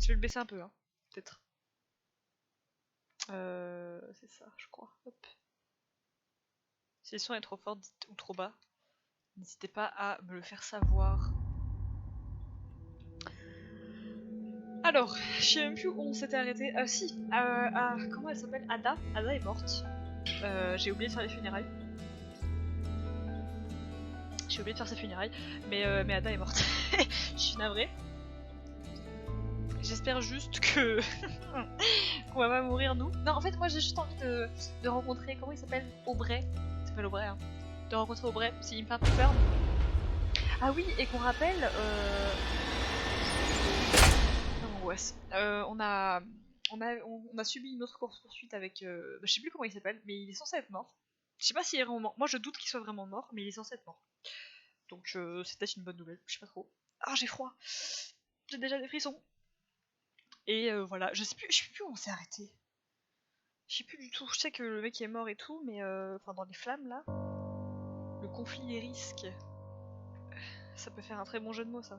Je vais le baisser un peu, hein. Peut-être. C'est ça, je crois. Hop. Si le son est trop fort ou trop bas, n'hésitez pas à me le faire savoir. Alors, je sais même plus où on s'était arrêté. Si, comment elle s'appelle? Ada. Ada est morte. J'ai oublié de faire les funérailles. J'ai oublié de faire ses funérailles, mais Ada est morte. Je suis navrée. J'espère juste que qu'on va pas mourir nous. Non, en fait, moi j'ai juste envie de rencontrer, comment il s'appelle? Aubrey. Il s'appelle Aubrey, hein. De rencontrer Aubrey, s'il me fait un peu peur. Ah oui, et qu'on rappelle, angoisse. On a subi une autre course-poursuite avec, je sais plus comment il s'appelle, mais il est censé être mort. Je sais pas s'il est vraiment mort. Moi je doute qu'il soit vraiment mort, mais il est censé être mort. Donc c'est peut-être une bonne nouvelle, je sais pas trop. Ah, j'ai froid. J'ai déjà des frissons. Et voilà, je sais plus où on s'est arrêté. Je sais plus du tout. Je sais que le mec est mort et tout, mais enfin dans les flammes là. Le conflit des risques. Ça peut faire un très bon jeu de mots ça.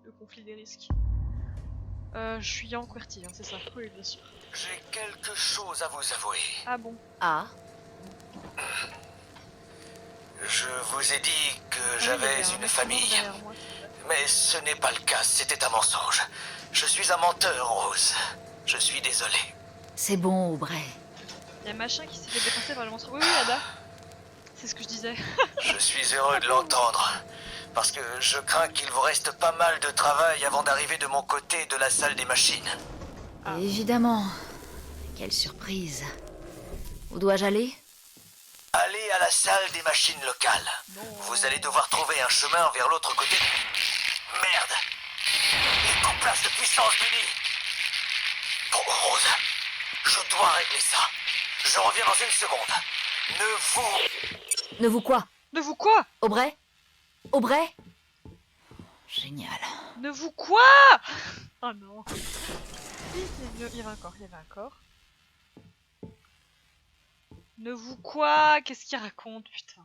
Le conflit des risques. Je suis en QWERTY, hein, c'est ça. Oui, bien sûr. J'ai quelque chose à vous avouer. Ah bon? Ah, Je vous ai dit que j'avais une famille. Mais ce n'est pas le cas, c'était un mensonge. Je suis un menteur, Rose. Je suis désolé. c'est bon, Aubrey. Y'a machin qui s'est fait dépasser par le monstre. Oui, oui, Ada. C'est ce que je disais. Je suis heureux de l'entendre. Parce que je crains qu'il vous reste pas mal de travail avant d'arriver de mon côté de la salle des machines. Ah. Évidemment. Quelle surprise. Où dois-je aller? Allez à la salle des machines locales. Non. Vous allez devoir trouver un chemin vers l'autre côté. Merde! Les couplages de puissance Billy! Bon, Rose, je dois régler ça. Je reviens dans une seconde. Ne vous quoi? Ne vous quoi? Aubrey? Aubrey? Génial. Ne vous quoi? Oh non. Il y avait un corps. Ne vous quoi? Qu'est-ce qu'il raconte, putain?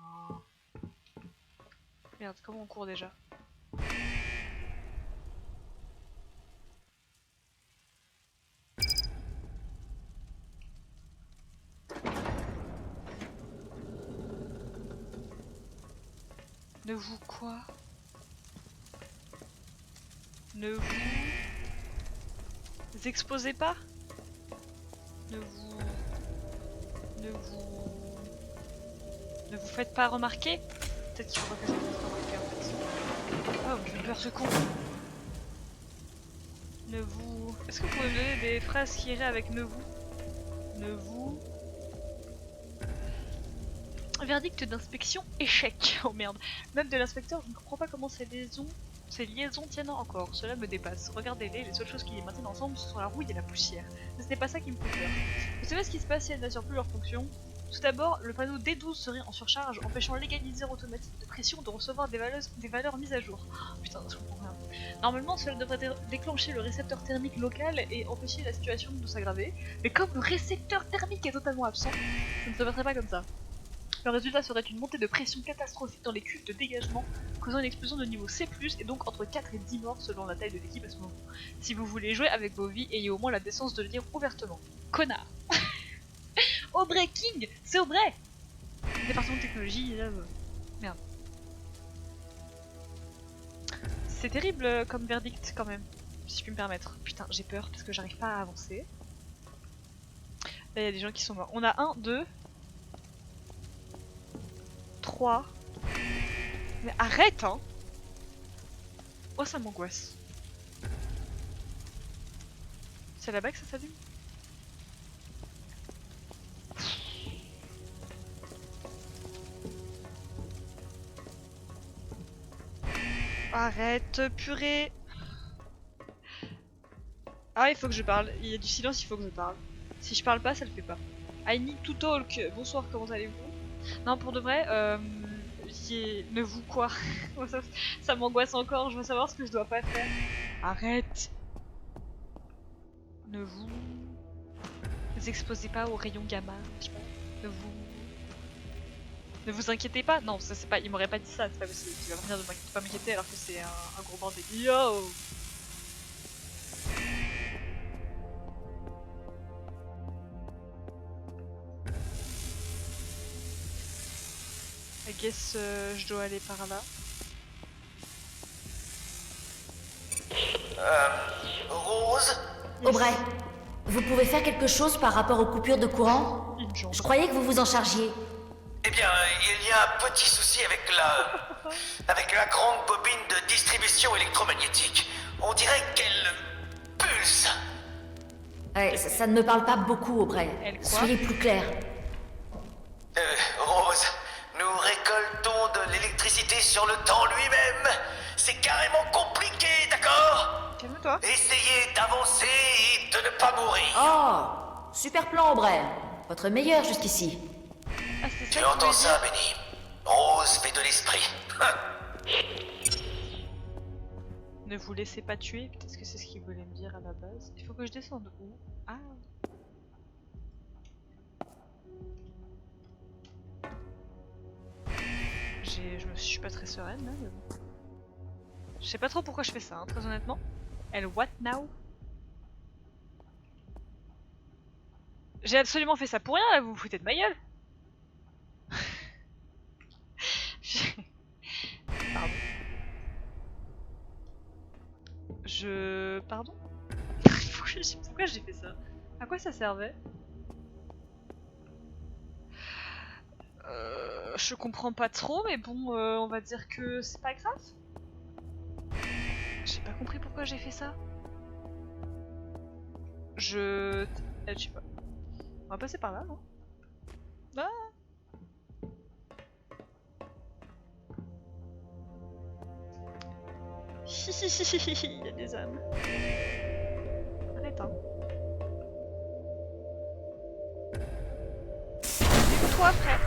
Merde, comment on court déjà? Ne vous quoi? Ne vous exposez pas? Ne vous faites pas remarquer? Peut-être qu'il faudra que je me fasse remarquer en fait. Oh, j'ai peur ce con. Ne vous... Est-ce que vous pouvez me donner des phrases qui iraient avec ne vous? Ne vous... Verdict d'inspection, échec. Oh merde. Même de l'inspecteur, je ne comprends pas comment ces liaisons tiennent encore. Cela me dépasse. Regardez-les, les seules choses qui les maintiennent ensemble, ce sont la rouille et la poussière. Mais ce n'est pas ça qui me fait peur. Vous savez ce qui se passe si elles n'assurent plus leur fonction? Tout d'abord, le panneau D12 serait en surcharge, empêchant l'égaliseur automatique de pression de recevoir des valeurs mises à jour. Oh, putain, je comprends rien. Normalement, cela devrait déclencher le récepteur thermique local et empêcher la situation de s'aggraver. Mais comme le récepteur thermique est totalement absent, ça ne se passerait pas comme ça. Le résultat serait une montée de pression catastrophique dans les cuves de dégagement, causant une explosion de niveau C+, et donc entre 4 et 10 morts selon la taille de l'équipe à ce moment. Si vous voulez jouer avec vos vies, ayez au moins la décence de le dire ouvertement. Connard. Aubrey King, c'est Aubrey. Département de technologie, là, merde. C'est terrible comme verdict quand même, si je puis me permettre. Putain, j'ai peur parce que j'arrive pas à avancer. Là, il y a des gens qui sont morts. On a 1, 2... 3. Mais arrête, hein. Oh, ça m'angoisse. C'est là-bas que ça s'allume? Arrête, purée. Ah, il faut que je parle. Il y a du silence, il faut que je parle. Si je parle pas, ça le fait pas. I need to talk. Bonsoir, comment allez-vous? Non, pour de vrai, ne vous quoi? Ça m'angoisse encore, je veux savoir ce que je dois pas faire. Arrête. Ne vous exposez pas aux rayons gamma, je sais pas. Ne vous inquiétez pas. Non, ça c'est pas. Il m'aurait pas dit ça, c'est pas possible. Tu vas venir de pas m'inquiéter alors que c'est un gros bandit. Yo. guess je dois aller par là. Rose? Aubrey, vous pouvez faire quelque chose par rapport aux coupures de courant? Une jambe. Je croyais que vous vous en chargiez. Eh bien, il y a un petit souci avec la grande bobine de distribution électromagnétique. On dirait qu'elle pulse. Ouais, ça ne me parle pas beaucoup, Aubrey. Elle quoi? Soyez plus clair. Rose, nous récoltons de l'électricité sur le temps lui-même. C'est carrément compliqué, d'accord? Calme-toi. Essayez d'avancer et de ne pas mourir. Oh, super plan, Aubrey. Votre meilleur jusqu'ici. Ah, c'est ça Tu que entends voulais ça, dire. Benny? Rose fait de l'esprit. Ne vous laissez pas tuer, peut-être que c'est ce qu'il voulait me dire à la base. Il faut que je descende où? Ah. Je suis pas très sereine là, mais bon. Je sais pas trop pourquoi je fais ça, hein, très honnêtement. Elle what now? J'ai absolument fait ça pour rien là, vous vous foutez de ma gueule? Pardon. Pardon? Pourquoi j'ai fait ça? À quoi ça servait? Je comprends pas trop, mais bon, on va dire que c'est pas grave. J'ai pas compris pourquoi j'ai fait ça. Je sais pas. On va passer par là, non? Ah. Il y a des âmes. Arrête, hein. Toi, frère.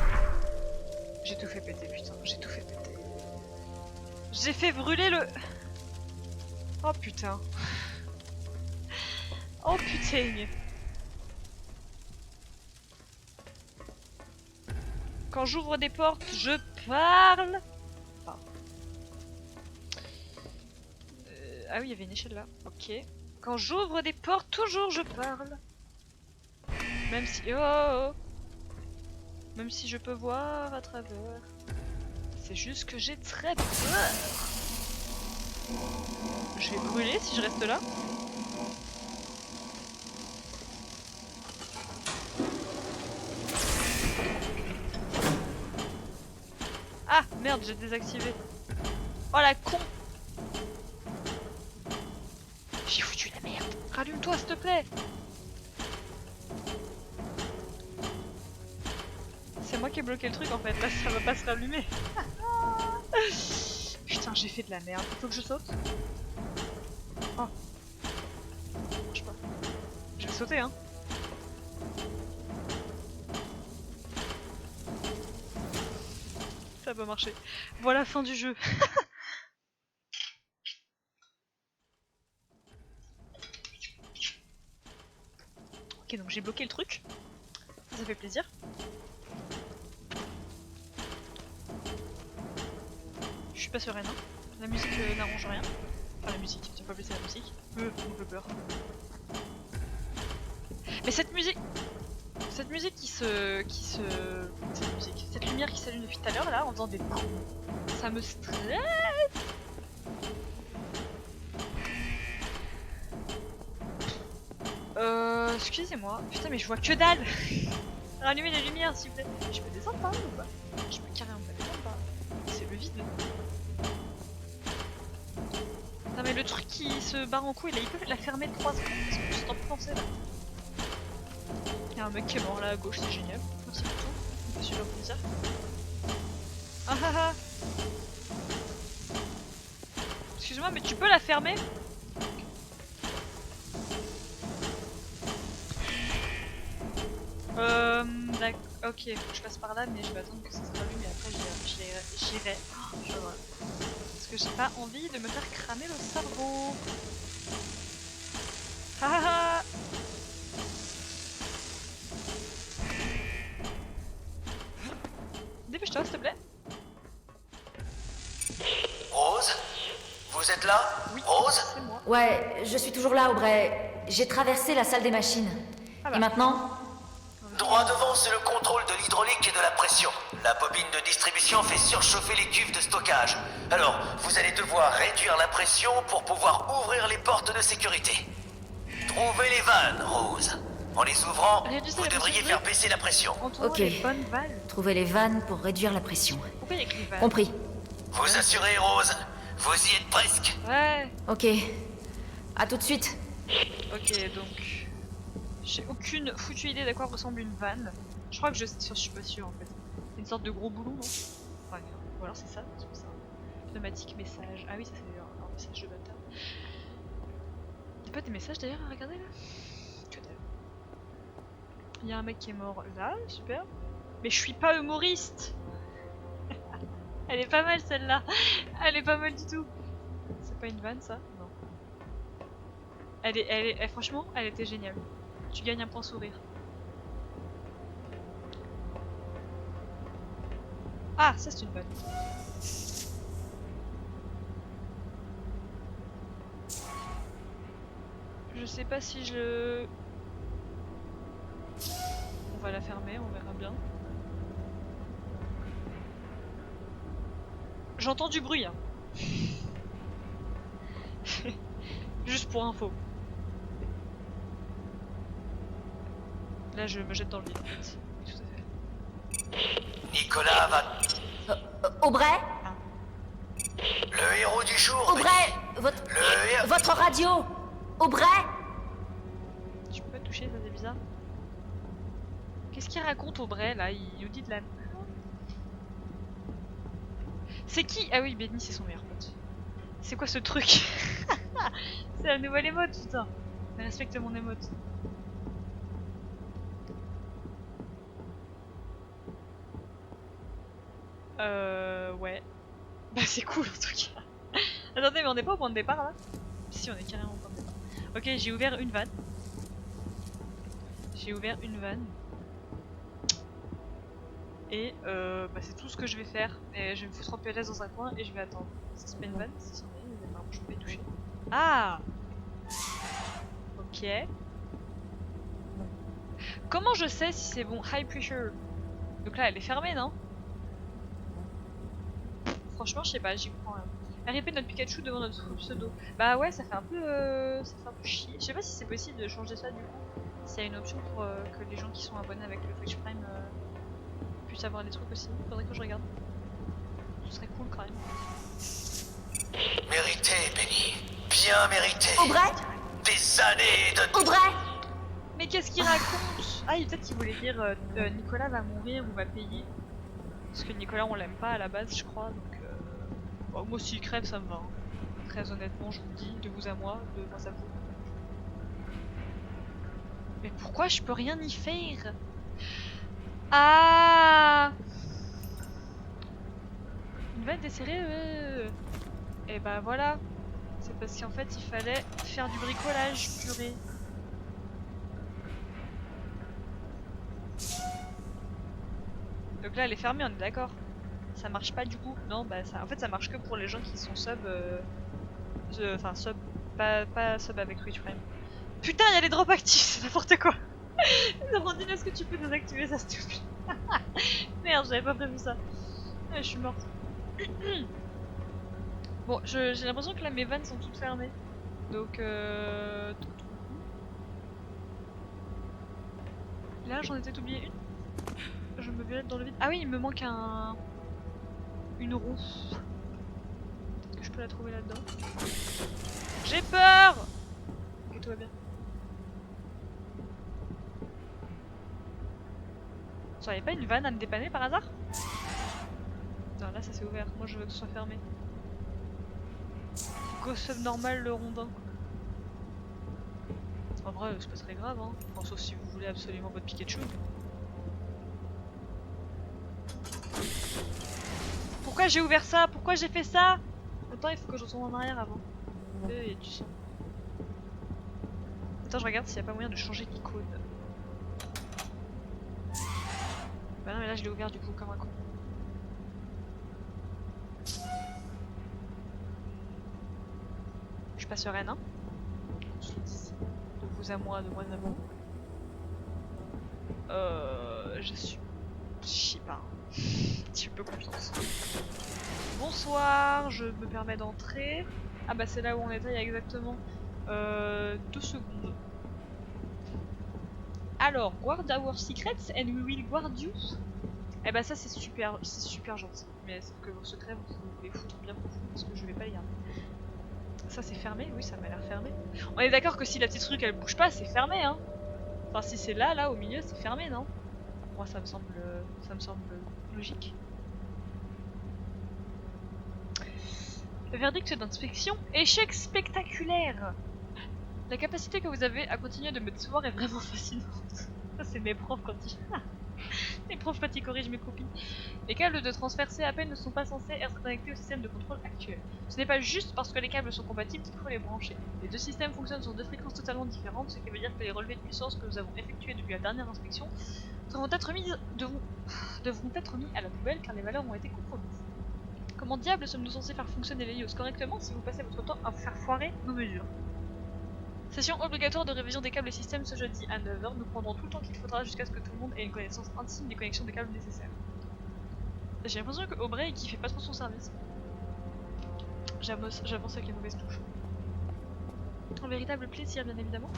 J'ai tout fait péter, putain. J'ai tout fait péter. J'ai fait brûler le... Oh putain. Oh putain. Quand j'ouvre des portes, je parle. Ah. Ah oui, il y avait une échelle là. Ok. Quand j'ouvre des portes, toujours je parle. Même si... Oh. Même si je peux voir à travers. C'est juste que j'ai très peur. Je vais brûler si je reste là. Ah merde, j'ai désactivé. Oh la con. J'ai foutu la merde. Rallume-toi s'il te plaît. C'est moi qui ai bloqué le truc en fait, là ça va pas se rallumer. Putain, j'ai fait de la merde. Il faut que je saute. Oh. Je sais pas. Je vais sauter hein. Ça va marcher. Voilà, fin du jeu. Ok, donc j'ai bloqué le truc. Ça fait plaisir. Je suis pas sereine, hein. La musique n'arrange rien. Enfin la musique, tu peux appeler ça la musique. On peut peur. Mais cette musique cette lumière qui s'allume depuis tout à l'heure là en faisant des coups, ça me stresse. Excusez-moi. Putain mais je vois que dalle. Rallumez les lumières s'il vous plaît. Je peux descendre par là ou pas? Je peux carrément pas descendre par là. C'est le vide. Non mais le truc qui se barre en couille là, il peut la fermer de 3 secondes parce que je suis en français là. Y'a un mec qui est mort là à gauche, c'est génial. Merci pour tout. On peut super plaisir. Ah ah ah. Excuse-moi mais tu peux la fermer? D'accord. Ok, faut que je passe par là mais je vais attendre que ça se rallume et après j'irai. Oh, je vois. Parce que j'ai pas envie de me faire cramer le cerveau. Ah ah ah. Dépêche-toi s'il te plaît. Rose? Vous êtes là? Oui, Rose? c'est moi. Ouais, je suis toujours là, Aubrey. J'ai traversé la salle des machines. Ah bah. Et maintenant? Droit devant, c'est le contrôle de l'hydraulique et de la pression. La bobine de distribution fait surchauffer les cuves de stockage. Alors, vous allez devoir réduire la pression pour pouvoir ouvrir les portes de sécurité. Trouvez les vannes, Rose. En les ouvrant, Réduisez vous la devriez pression. faire baisser la pression. En trouvant Ok. les bonnes valves. Trouver les vannes pour réduire la pression. Pourquoi il y a écrit valves? Compris. Vous assurez, Rose? Vous y êtes presque. Ouais. Ok. À tout de suite. Ok, donc... J'ai aucune foutue idée d'à quoi ressemble une vanne. Je crois que je suis pas sûre en fait. C'est une sorte de gros boulon, non? Enfin, ou alors c'est ça, c'est ça. Pneumatique, message. Ah oui, ça c'est un message de bâtard. Y'a pas des messages d'ailleurs à regarder là? Que dalle. Y'a un mec qui est mort là, super. Mais je suis pas humoriste. Elle est pas mal celle-là. Elle est pas mal du tout. C'est pas une vanne ça? Non. Franchement, elle était géniale. Tu gagnes un point sourire. Ah, ça c'est une vanne. Je sais pas si je... On va la fermer, on verra bien. J'entends du bruit, hein. Juste pour info. Là, je me jette dans le vide, en fait. Oui, tout à fait. Nicolas va... Aubrey Le héros du jour, Aubrey Benny. Votre... Le héros... Votre radio Aubrey Tu peux pas toucher, ça c'est bizarre. Qu'est-ce qu'il raconte Aubrey, là? Il nous dit de la... C'est qui? Ah oui, Benny, c'est son meilleur pote. C'est quoi ce truc? C'est la nouvelle émote, putain. Respecte mon émote. Ouais. Bah c'est cool en tout cas. Attendez, mais on n'est pas au point de départ là? Si, on est carrément au point de départ. Ok, j'ai ouvert une vanne. J'ai ouvert une vanne. Et bah c'est tout ce que je vais faire. Et je vais me foutre en PLS dans un coin et je vais attendre. C'est pas une vanne? Si, c'en est une, mais je peux pas y toucher. Ah! Ok. Comment je sais si c'est bon? High pressure. Donc là, elle est fermée, non? Franchement, je sais pas, j'y comprends rien. RIP notre Pikachu devant notre pseudo. Bah ouais, ça fait un peu chier. Je sais pas si c'est possible de changer ça du coup. S'il y a une option pour que les gens qui sont abonnés avec le Twitch Prime puissent avoir des trucs aussi. Faudrait que je regarde. Ce serait cool quand même. Mérité, Benny. Bien mérité. Aubrey Des années de... Aubrey Mais qu'est-ce qu'il raconte? Ah, peut-être qu'il voulait dire Nicolas va mourir ou va payer. Parce que Nicolas, on l'aime pas à la base, je crois. Donc, bon, moi, s'il crève, ça me va. Hein. Très honnêtement, je vous le dis, de vous à moi, de moi à vous. Mais pourquoi je peux rien y faire? Ah! Une vanne desserrée. Et bah voilà. C'est parce qu'en fait, il fallait faire du bricolage, purée. Donc là elle est fermée, on est d'accord. Ça marche pas du coup. Non, bah ça, en fait ça marche que pour les gens qui sont sub, enfin sub, pas sub avec Twitch Prime. Putain, il y a les drops actifs, c'est n'importe quoi. Zamandine, est-ce que tu peux désactiver ça s'il te plaît? Merde, j'avais pas prévu ça. Je suis morte. Bon, j'ai l'impression que là mes vannes sont toutes fermées. Donc là j'en ai peut-être oublié une. Je me violette dans le vide. Ah oui, il me manque une roue. Peut-être que je peux la trouver là-dedans. J'ai peur! Ok, tout va bien. Ça avait pas une vanne à me dépanner par hasard? Non, là ça s'est ouvert. Moi je veux que ce soit fermé. Go sub normal le rondin. En vrai, c'est pas très grave, hein. Enfin, sauf si vous voulez absolument votre Pikachu. Pourquoi j'ai ouvert ça? Pourquoi j'ai fait ça? Attends, il faut que je retourne en arrière avant. Il y a du son. Attends, je regarde s'il n'y a pas moyen de changer d'icône. Bah non, mais là je l'ai ouvert du coup comme un con. Je suis pas sereine, hein. Je le dis. De vous à moi, de moi à vous. Je suis... Je sais pas. Tu peux confiance. Bonsoir, je me permets d'entrer. Ah bah c'est là où on était il y a exactement 2 secondes. Alors, guard our secrets and we will guard you. Eh bah ça c'est super gentil. Mais sauf que vos secrets vous les foutre bien profond parce que je vais pas les garder. Ça c'est fermé, oui ça m'a l'air fermé. On est d'accord que si la petite truc elle bouge pas c'est fermé hein. Enfin si c'est là au milieu c'est fermé non? Moi ça me semble logique. Le verdict d'inspection, échec spectaculaire. La capacité que vous avez à continuer de me décevoir est vraiment fascinante. Ça c'est mes profs quand ils... Les profs quand ils corrigent mes copies. Les câbles de transfert CAP ne sont pas censés être connectés au système de contrôle actuel. Ce n'est pas juste parce que les câbles sont compatibles qu'il faut les brancher. Les 2 systèmes fonctionnent sur 2 fréquences totalement différentes, ce qui veut dire que les relevés de puissance que nous avons effectués depuis la dernière inspection devront être mis à la poubelle car les valeurs ont été compromises. Comment diable sommes-nous censés faire fonctionner l'Hélios correctement si vous passez votre temps à faire foirer nos mesures? Session obligatoire de révision des câbles et systèmes ce jeudi à 9h. Nous prendrons tout le temps qu'il faudra jusqu'à ce que tout le monde ait une connaissance intime des connexions de câbles nécessaires. J'ai l'impression que Aubrey qui fait pas trop son service. J'avance avec les mauvaises touches. Un véritable plaisir bien évidemment.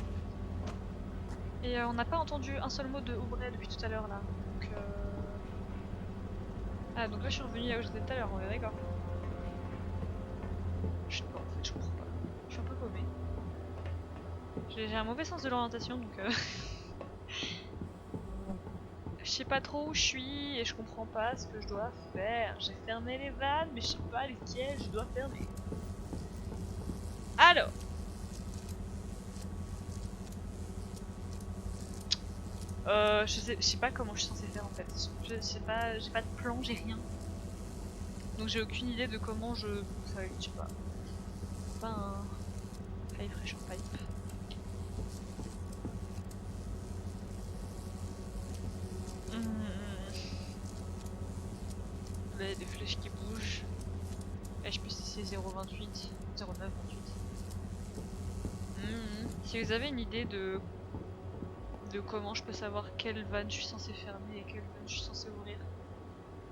Et on n'a pas entendu un seul mot de Aubrey depuis tout à l'heure là. Donc ah donc là je suis revenue là où j'étais tout à l'heure, on est d'accord. Je sais pas en fait, je comprends pas. Je suis un peu paumée. J'ai un mauvais sens de l'orientation donc je sais pas trop où je suis et je comprends pas ce que je dois faire. J'ai fermé les vannes mais je sais pas lesquelles je dois fermer. Alors je sais pas comment je suis censée faire en fait. Je sais pas, j'ai pas de plan, j'ai rien. Donc j'ai aucune idée de comment je sais pas. Pas un high pressure pipe. Là, il y a des flèches qui bougent. HP c'est 0,28, 0,928. Si vous avez une idée de comment je peux savoir quelle vanne je suis censée fermer et quelle vanne je suis censée ouvrir,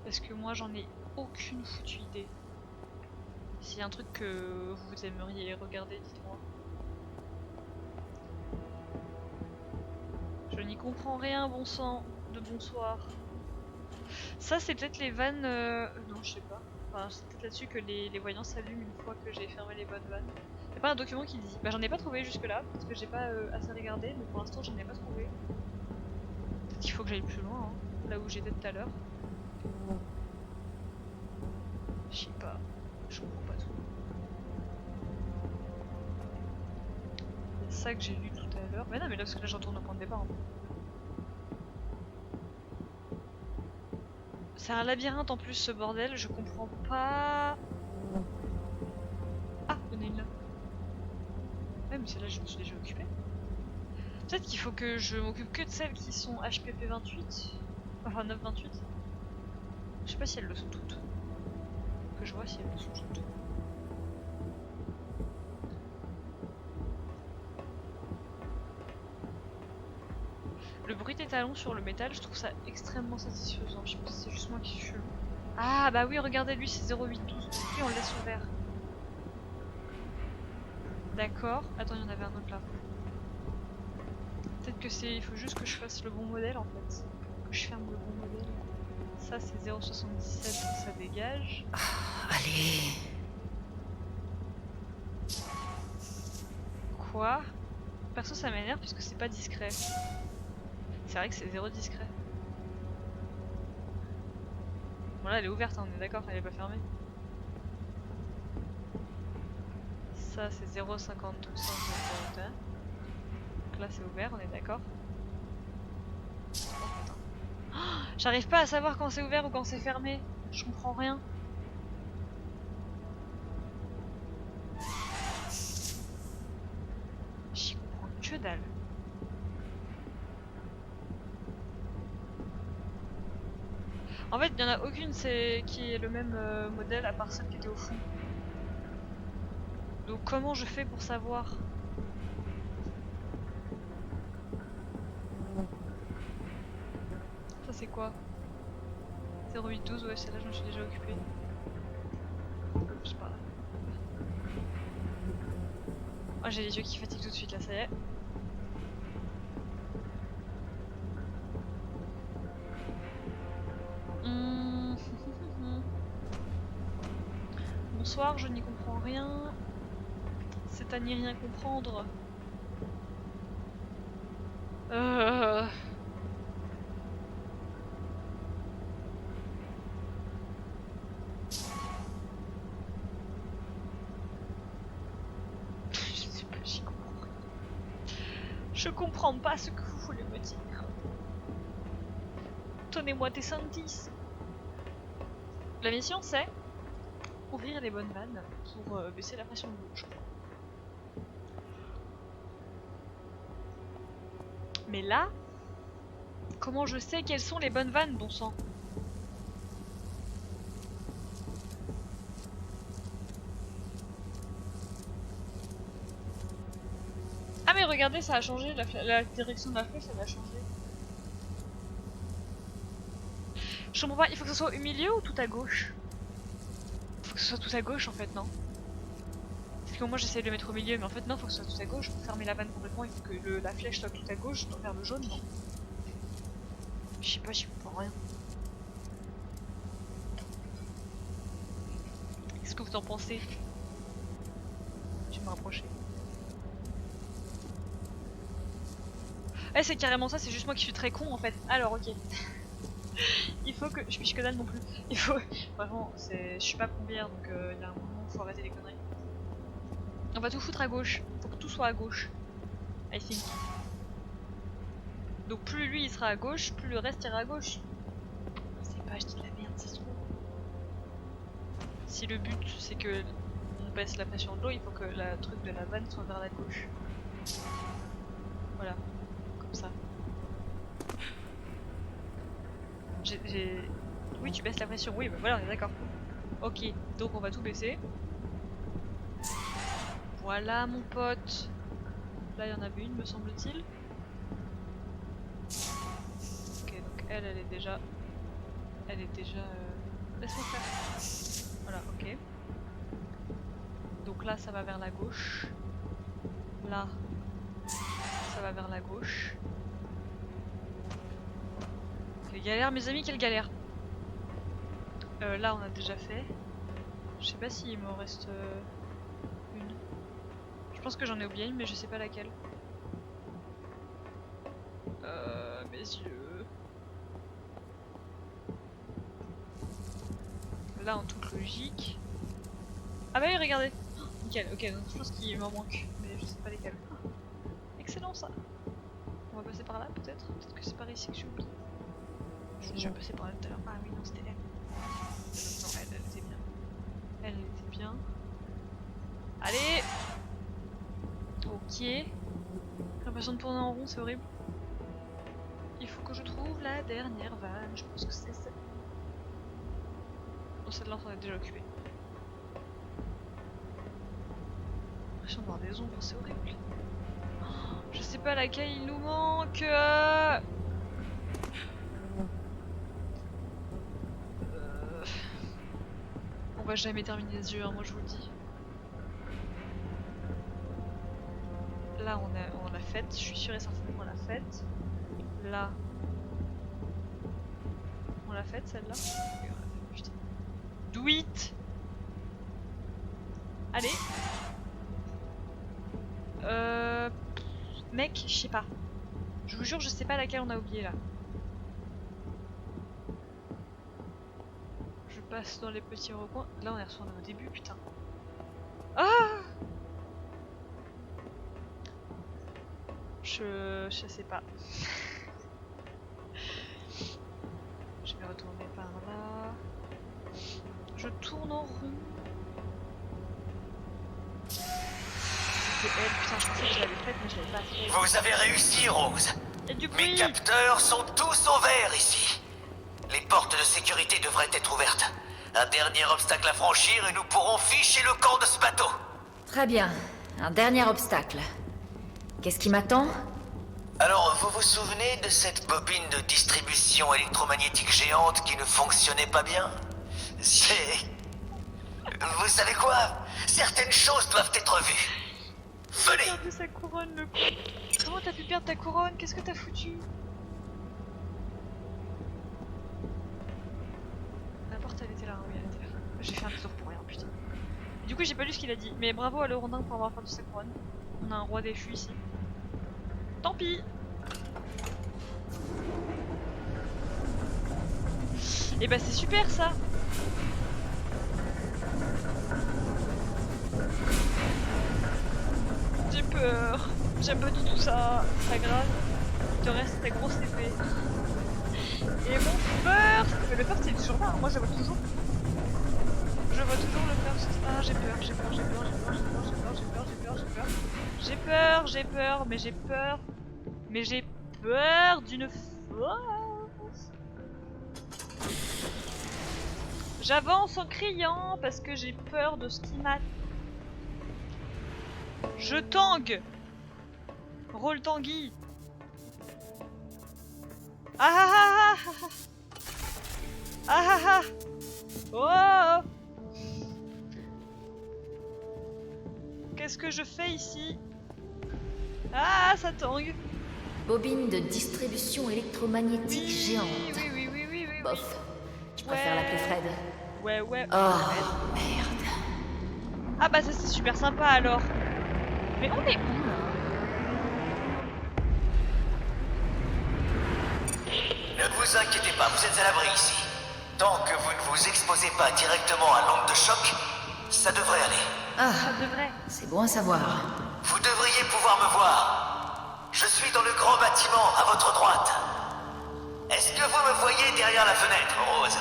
parce que moi j'en ai aucune foutue idée. S'il y a un truc que vous aimeriez regarder, dites-moi. Je n'y comprends rien, bon sang de bonsoir. Ça c'est peut-être les vannes... Non je sais pas. Enfin c'est peut-être là-dessus que les voyants s'allument une fois que j'ai fermé les bonnes vannes. Y'a pas un document qui le dit. Bah j'en ai pas trouvé jusque là, parce que j'ai pas assez regardé, mais pour l'instant j'en ai pas trouvé. Peut-être qu'il faut que j'aille plus loin, hein, là où j'étais tout à l'heure. Je sais pas, je comprends pas tout. C'est ça que j'ai lu tout à l'heure. Mais non mais là parce que là je retourne au point de départ. Hein. C'est un labyrinthe en plus ce bordel, je comprends pas... Ah, il y en a une là. Ouais mais celle-là je me suis déjà occupée. Peut-être qu'il faut que je m'occupe que de celles qui sont HPP 28. Enfin 928. Je sais pas si elles le sont toutes. Que je vois si elles le sont toutes. Le bruit des talons sur le métal, je trouve ça extrêmement satisfaisant. Je sais pas si c'est juste moi qui suis chelou. Ah bah oui, regardez lui, c'est 0812. Puis on le laisse ouvert. D'accord. Attends, il y en avait un autre là. Peut-être que c'est... Il faut juste que je fasse le bon modèle en fait. Que je ferme le bon modèle. Ça c'est 0,77, ça dégage. Allez. Quoi? Perso ça m'énerve puisque c'est pas discret. C'est vrai que c'est 0 discret. Bon là elle est ouverte, hein, on est d'accord, elle est pas fermée. Ça c'est 0,52, donc là c'est ouvert, on est d'accord. Oh putain. Oh, j'arrive pas à savoir quand c'est ouvert ou quand c'est fermé. Je comprends rien. J'y comprends que dalle. En fait, il n'y en a aucune qui est le même modèle à part celle qui était au fond. Donc comment je fais pour savoir? C'est quoi? 0812, ouais, celle-là je me suis déjà occupée. C'est pas grave. Oh, j'ai les yeux qui fatiguent tout de suite là, ça y est. Bonsoir, je n'y comprends rien. C'est à n'y rien comprendre. Je sais pas, j'y comprends rien. Je comprends pas ce que vous voulez me dire. Donnez-moi des indices. La mission c'est ouvrir les bonnes vannes pour baisser la pression de l'eau, je crois. Mais là, comment je sais quelles sont les bonnes vannes, bon sang? Ah mais regardez, ça a changé, la direction de la flèche, elle a changé. Je comprends pas, il faut que ce soit au milieu ou tout à gauche? Il faut que ce soit tout à gauche en fait, non? Parce que moi j'essaie de le mettre au milieu, mais en fait non, il faut que ce soit tout à gauche. Pour fermer la vanne complètement, il faut que la flèche soit tout à gauche, donc vers le jaune, non? Je sais pas, j'y comprends rien. Qu'est-ce que vous en pensez? Je vais me rapprocher. Ouais, c'est carrément ça, c'est juste moi qui suis très con en fait. Alors, ok. Il faut que. Je piche que dalle non plus. Il faut. Vraiment, je suis pas plombière donc il y a un moment où faut arrêter les conneries. On va tout foutre à gauche. Faut que tout soit à gauche. I think. Donc, plus lui il sera à gauche, plus le reste ira à gauche. Je sais pas, je dis de la merde, ça se trouve. Si le but c'est que on baisse la pression de l'eau, il faut que la truc de la vanne soit vers la gauche. Voilà. Comme ça. Oui, tu baisses la pression. Oui, bah voilà, on est d'accord. Ok, donc on va tout baisser. Voilà, mon pote. Là, il y en avait une, me semble-t-il. Ok, donc elle est déjà... Laisse-moi faire. Voilà, ok. Donc là, ça va vers la gauche. Là, ça va vers la gauche. Quelle galère, mes amis, quelle galère. Là, on a déjà fait. Je sais pas s'il me reste une. Je pense que j'en ai oublié une, mais je sais pas laquelle. Mes yeux. Là, en toute logique. Ah bah oui, regardez. Oh, nickel, ok, donc je pense qu'il m'en manque, mais je sais pas lesquelles. Excellent ça. On va passer par là peut-être. Peut-être que c'est par ici que j'ai oublié. Je suis déjà passé par là tout à l'heure. Ah oui, non, c'était elle. Non, elle était bien. Elle était bien. Allez! Ok. J'ai l'impression de tourner en rond, c'est horrible. Il faut que je trouve la dernière vanne. Je pense que c'est celle. Non, celle-là, on est déjà occupé. J'ai l'impression de voir des ombres, c'est horrible. Je sais pas laquelle il nous manque. On va jamais terminer les yeux, hein, moi je vous le dis. Là on l'a faite, je suis sûre et certaine qu'on l'a faite. Là on l'a faite celle-là. Putain. Do it. Allez. Mec, je sais pas. Je vous jure, je sais pas laquelle on a oublié là. Je passe dans les petits recoins. Là on est retourné au début, putain. Ah! Je sais pas. Je vais retourner par là. Je tourne en rond. C'est elle, putain, je pensais que je l'avais faite, mais je l'avais pas faite. Vous avez réussi, Rose. Et du Mes bruit. capteurs sont tous au vert ici. Les portes de sécurité devraient être ouvertes. Un dernier obstacle à franchir et nous pourrons ficher le camp de ce bateau. Très bien. Un dernier obstacle. Qu'est-ce qui m'attend? Alors, vous vous souvenez de cette bobine de distribution électromagnétique géante qui ne fonctionnait pas bien? C'est... Vous savez quoi? Certaines choses doivent être vues. Il a Venez! perdu sa couronne, le con. Comment t'as pu perdre ta couronne? Qu'est-ce que t'as foutu? La porte, elle était là, oui, elle était là. J'ai fait un détour pour rien, putain. Et du coup, j'ai pas lu ce qu'il a dit, mais bravo à le Rondin pour avoir perdu sa couronne. On a un roi déchu ici. Tant pis! Et bah, c'est super ça! J'ai peur! J'aime pas du tout ça, c'est pas grave. Il te reste ta grosse épée. Et mon first! Mais le first il est toujours là, hein. Moi je le vois toujours. Je vois toujours le first. Ah j'ai peur, j'ai peur, j'ai peur, j'ai peur, j'ai peur, j'ai peur, j'ai peur, j'ai peur, j'ai peur. J'ai peur, j'ai peur, mais j'ai peur. Mais j'ai peur d'une force. J'avance en criant parce que j'ai peur de ce qui m'attend. Je tangue! Roll Tanguy! Ah ah ah ah ah ah ah ah. Oh. Qu'est-ce que je fais ici? Ah, ça tangue! Bobine de distribution électromagnétique géante. Oui, oui, oui, oui, oui, oui. Bof. Je préfère l'appeler Fred. Ouais, ouais. Oh, merde. Ah bah ça c'est super sympa alors. Mais on est où là? Ne vous inquiétez pas, vous êtes à l'abri ici. Tant que vous ne vous exposez pas directement à l'onde de choc, ça devrait aller. Ah, Ça devrait. c'est bon à savoir. Vous devriez pouvoir me voir. Je suis dans le grand bâtiment à votre droite. Est-ce que vous me voyez derrière la fenêtre, Rose?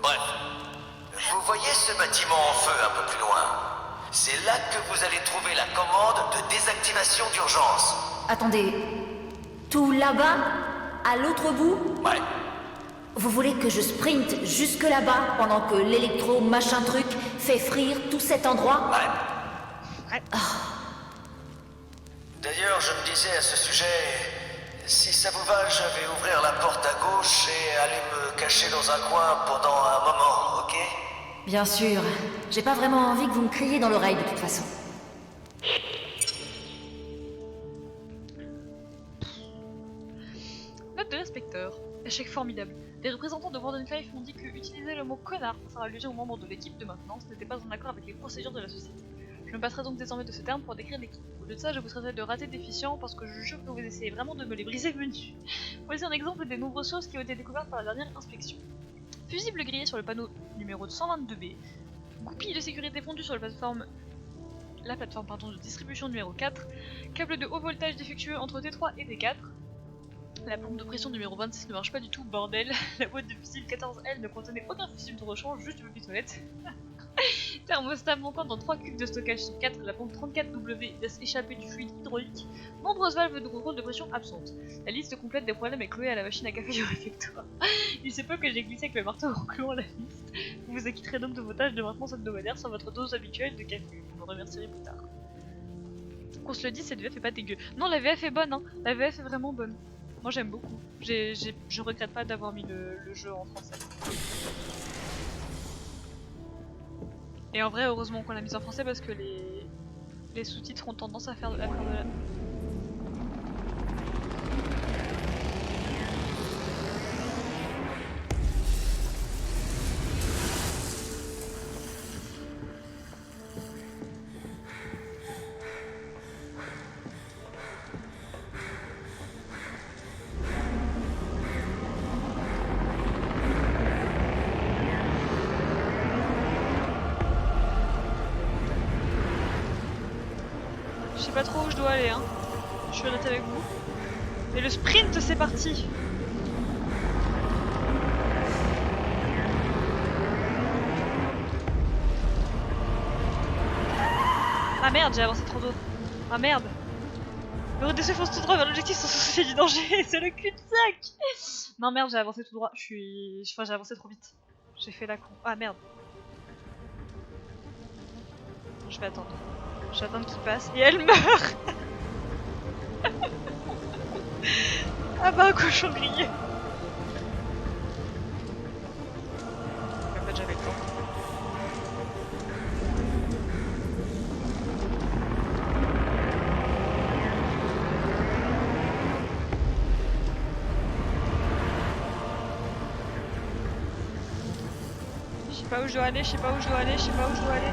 Bref. Vous voyez ce bâtiment en feu un peu plus loin? C'est là que vous allez trouver la commande de désactivation d'urgence. Attendez. Tout là-bas? À l'autre bout? Ouais. Vous voulez que je sprinte jusque là-bas pendant que l'électro machin truc fait frire tout cet endroit? Ouais. D'ailleurs, je me disais à ce sujet, si ça vous va, je vais ouvrir la porte à gauche et aller me cacher dans un coin pendant un moment, ok? Bien sûr. J'ai pas vraiment envie que vous me criez dans l'oreille de toute façon. Note de l'inspecteur. Échec formidable. Les représentants de Wardenclyffe m'ont dit que utiliser le mot connard pour faire allusion aux membres de l'équipe de maintenance n'était pas en accord avec les procédures de la société. Je me passerai donc désormais de ce terme pour décrire l'équipe. Au lieu de ça, je vous traiterai de raté déficient parce que je jure que vous essayez vraiment de me les briser menus. Voici un exemple des nombreuses choses qui ont été découvertes par la dernière inspection. Fusible grillé sur le panneau numéro 122B. Goupille de sécurité fondue sur la plateforme de distribution numéro 4. Câble de haut voltage défectueux entre T3 et T4. La pompe de pression numéro 26 ne marche pas du tout, bordel. La boîte de fusible 14L ne contenait aucun fusible de rechange, juste une pitonnette. Thermostat manquant dans 3 cubes de stockage sur 4, la pompe 34W laisse échapper du fluide hydraulique, nombreuses valves de contrôle de pression absentes. La liste complète des problèmes est clouée à la machine à café du réfectoire. Il se peut que j'ai glissé avec le marteau en clouant la liste. Vous vous acquitterez donc de vos tâches de maintenance hebdomadaire sur votre dose habituelle de café. Vous me remercierez plus tard. Qu'on se le dise, cette VF est pas dégueu. Non, la VF est bonne, hein. La VF est vraiment bonne. Moi j'aime beaucoup. Je regrette pas d'avoir mis le jeu en français. Et en vrai, heureusement qu'on l'a mis en français parce que les sous-titres ont tendance à faire de la... Je sais pas trop où je dois aller, hein. Je suis honnête avec vous. Et le sprint, c'est parti! Ah merde, j'ai avancé trop tôt. Ah merde! Le redescend fonce tout droit vers l'objectif sans soucier du danger, c'est le cul-de-sac! Non merde, j'ai avancé tout droit, Enfin, j'ai avancé trop vite. J'ai fait la con. Ah merde. Je vais attendre. Je vais attendre qu'il passe. Et elle meurt! Ah bah, cochon grillé. En fait, j'avais le temps. Je sais pas où je dois aller, je sais pas où je dois aller, je sais pas où je dois aller.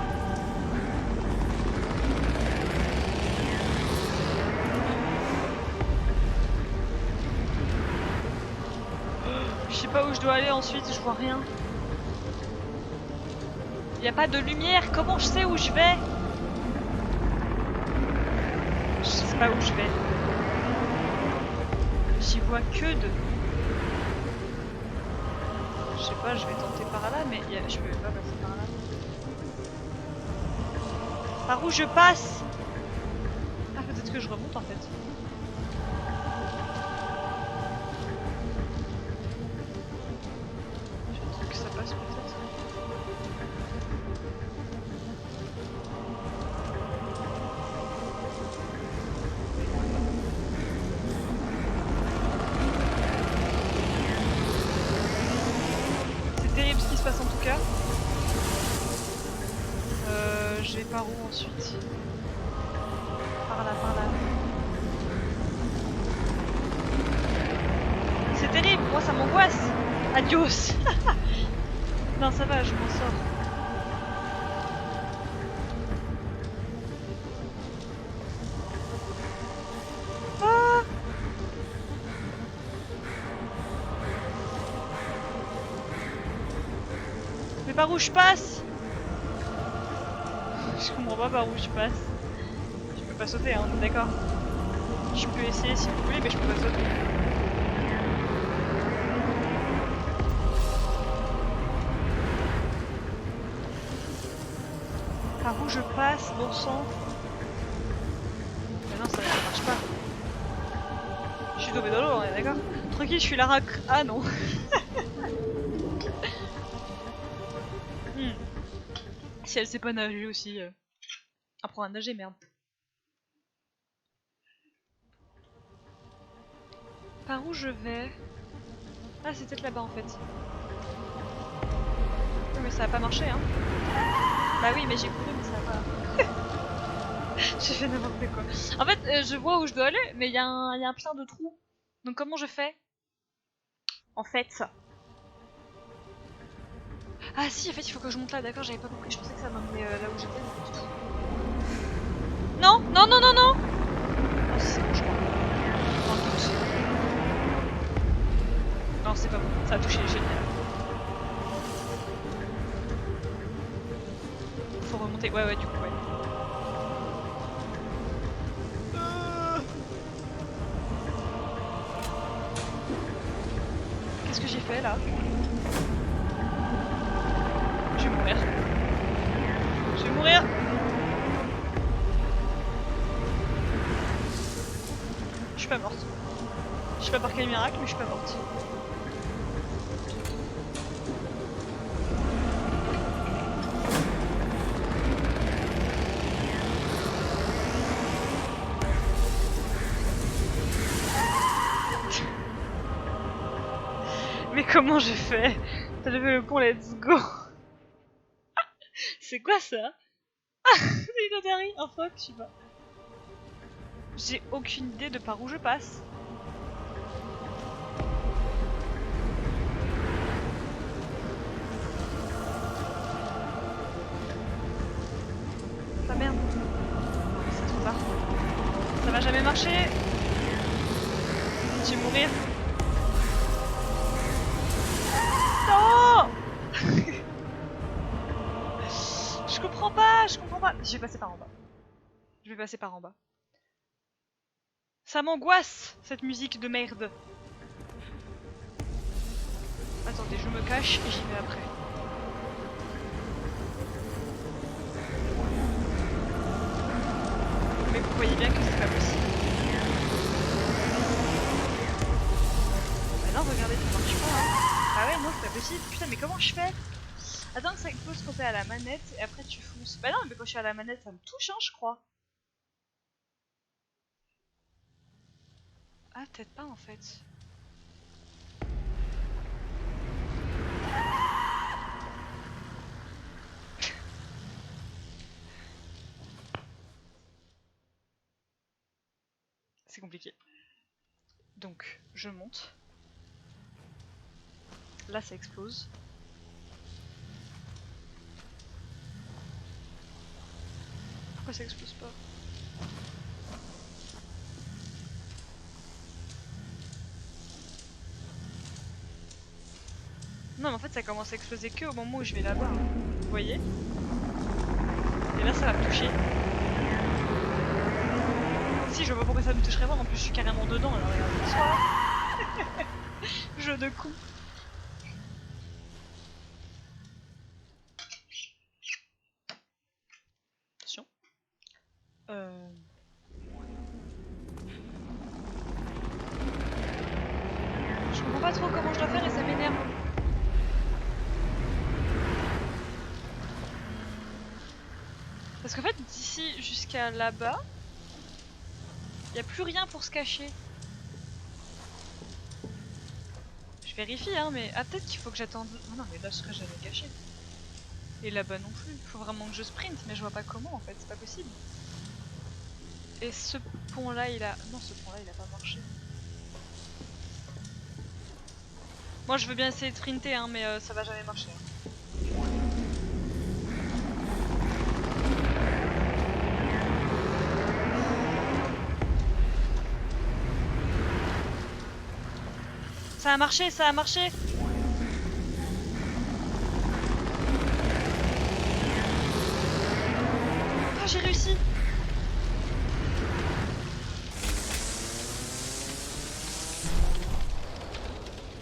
Je sais pas où je dois aller ensuite, je vois rien. Y a pas de lumière, comment je sais où je vais? Je sais pas où je vais. J'y vois que de... Je sais pas, je vais tenter par là, mais je peux pas passer par là. Par où je passe? Ah, peut-être que je remonte en fait. Je trouve que ça passe peut-être. C'est terrible ce qui se passe en tout cas. Je vais par où ensuite? Par là, par là. C'est terrible, moi ça m'angoisse. Adios. Non, ça va, je m'en sors. Ah! Mais par où je passe? Je comprends pas par où je passe. Je peux pas sauter, hein, on est d'accord. Je peux essayer si vous voulez, mais je peux pas sauter. Par où je passe, bon sang? Mais non, ça marche pas. Je suis tombée dans l'eau, on est d'accord? Tranquille, je suis la rac... Ah non. Si elle sait pas nager aussi. Apprends à nager, merde. Par où je vais? Ah, c'est peut-être là-bas en fait. Oui, mais ça a pas marché, hein. Bah oui, mais j'ai couru, mais ça a pas... J'ai fait n'importe quoi. En fait, je vois où je dois aller, mais il y a un plein de trous. Donc comment je fais? En fait... Ah si, en fait, il faut que je monte là, d'accord, j'avais pas compris. Je pensais que ça m'emmenait là où j'étais, mais pas du tout. Non, non, non, non, non. Oh, c'est bon, je crois. Dans le doute. Non, c'est pas bon. Ça a touché, génial. Faut remonter. Ouais, du coup, ouais. Qu'est-ce que j'ai fait là? Je vais mourir. Je vais mourir. Je suis pas morte. Je sais pas par quel miracle, mais je suis pas morte. Mais comment j'ai fait? T'as levé le pont, let's go. C'est quoi ça? C'est une Atari, un fuck, je sais pas. J'ai aucune idée de par où je passe. Ah merde. Non, c'est trop tard. Ça va jamais marcher. Je vais mourir. Non. Je comprends pas, je comprends pas. Je vais passer par en bas. Je vais passer par en bas. Ça m'angoisse, cette musique de merde. Attendez, je me cache et j'y vais après. Mais vous voyez bien que c'est pas possible. Bah non, regardez, ça marche pas. Hein. Ah ouais, non, c'est pas possible. Putain, mais comment je fais? Attends, ça pose quand t'es à la manette et après tu fonces. Bah non, mais quand je suis à la manette, ça me touche, hein, je crois. Ah, peut-être pas en fait. C'est compliqué. Donc, je monte. Là, ça explose. Pourquoi ça explose pas? Non mais en fait ça commence à exploser que au moment où je vais là-bas. Hein. Vous voyez? Et là ça va me toucher. Si je vois pas pourquoi ça me toucherait pas, en plus je suis carrément dedans alors regardez. Jeu de coup. Attention. Je comprends pas trop comment je dois faire et ça m'énerve. Parce qu'en fait, d'ici jusqu'à là-bas, il a plus rien pour se cacher. Je vérifie, hein, mais... Ah, peut-être qu'il faut que j'attende... Oh non, mais là, ce serait jamais caché. Et là-bas non plus. Il faut vraiment que je sprinte, mais je vois pas comment, en fait. C'est pas possible. Et ce pont-là, il a... Non, ce pont-là, il a pas marché. Moi, je veux bien essayer de sprinter, hein, mais ça va jamais marcher. Hein. Ça a marché, ça a marché. Ah, j'ai réussi.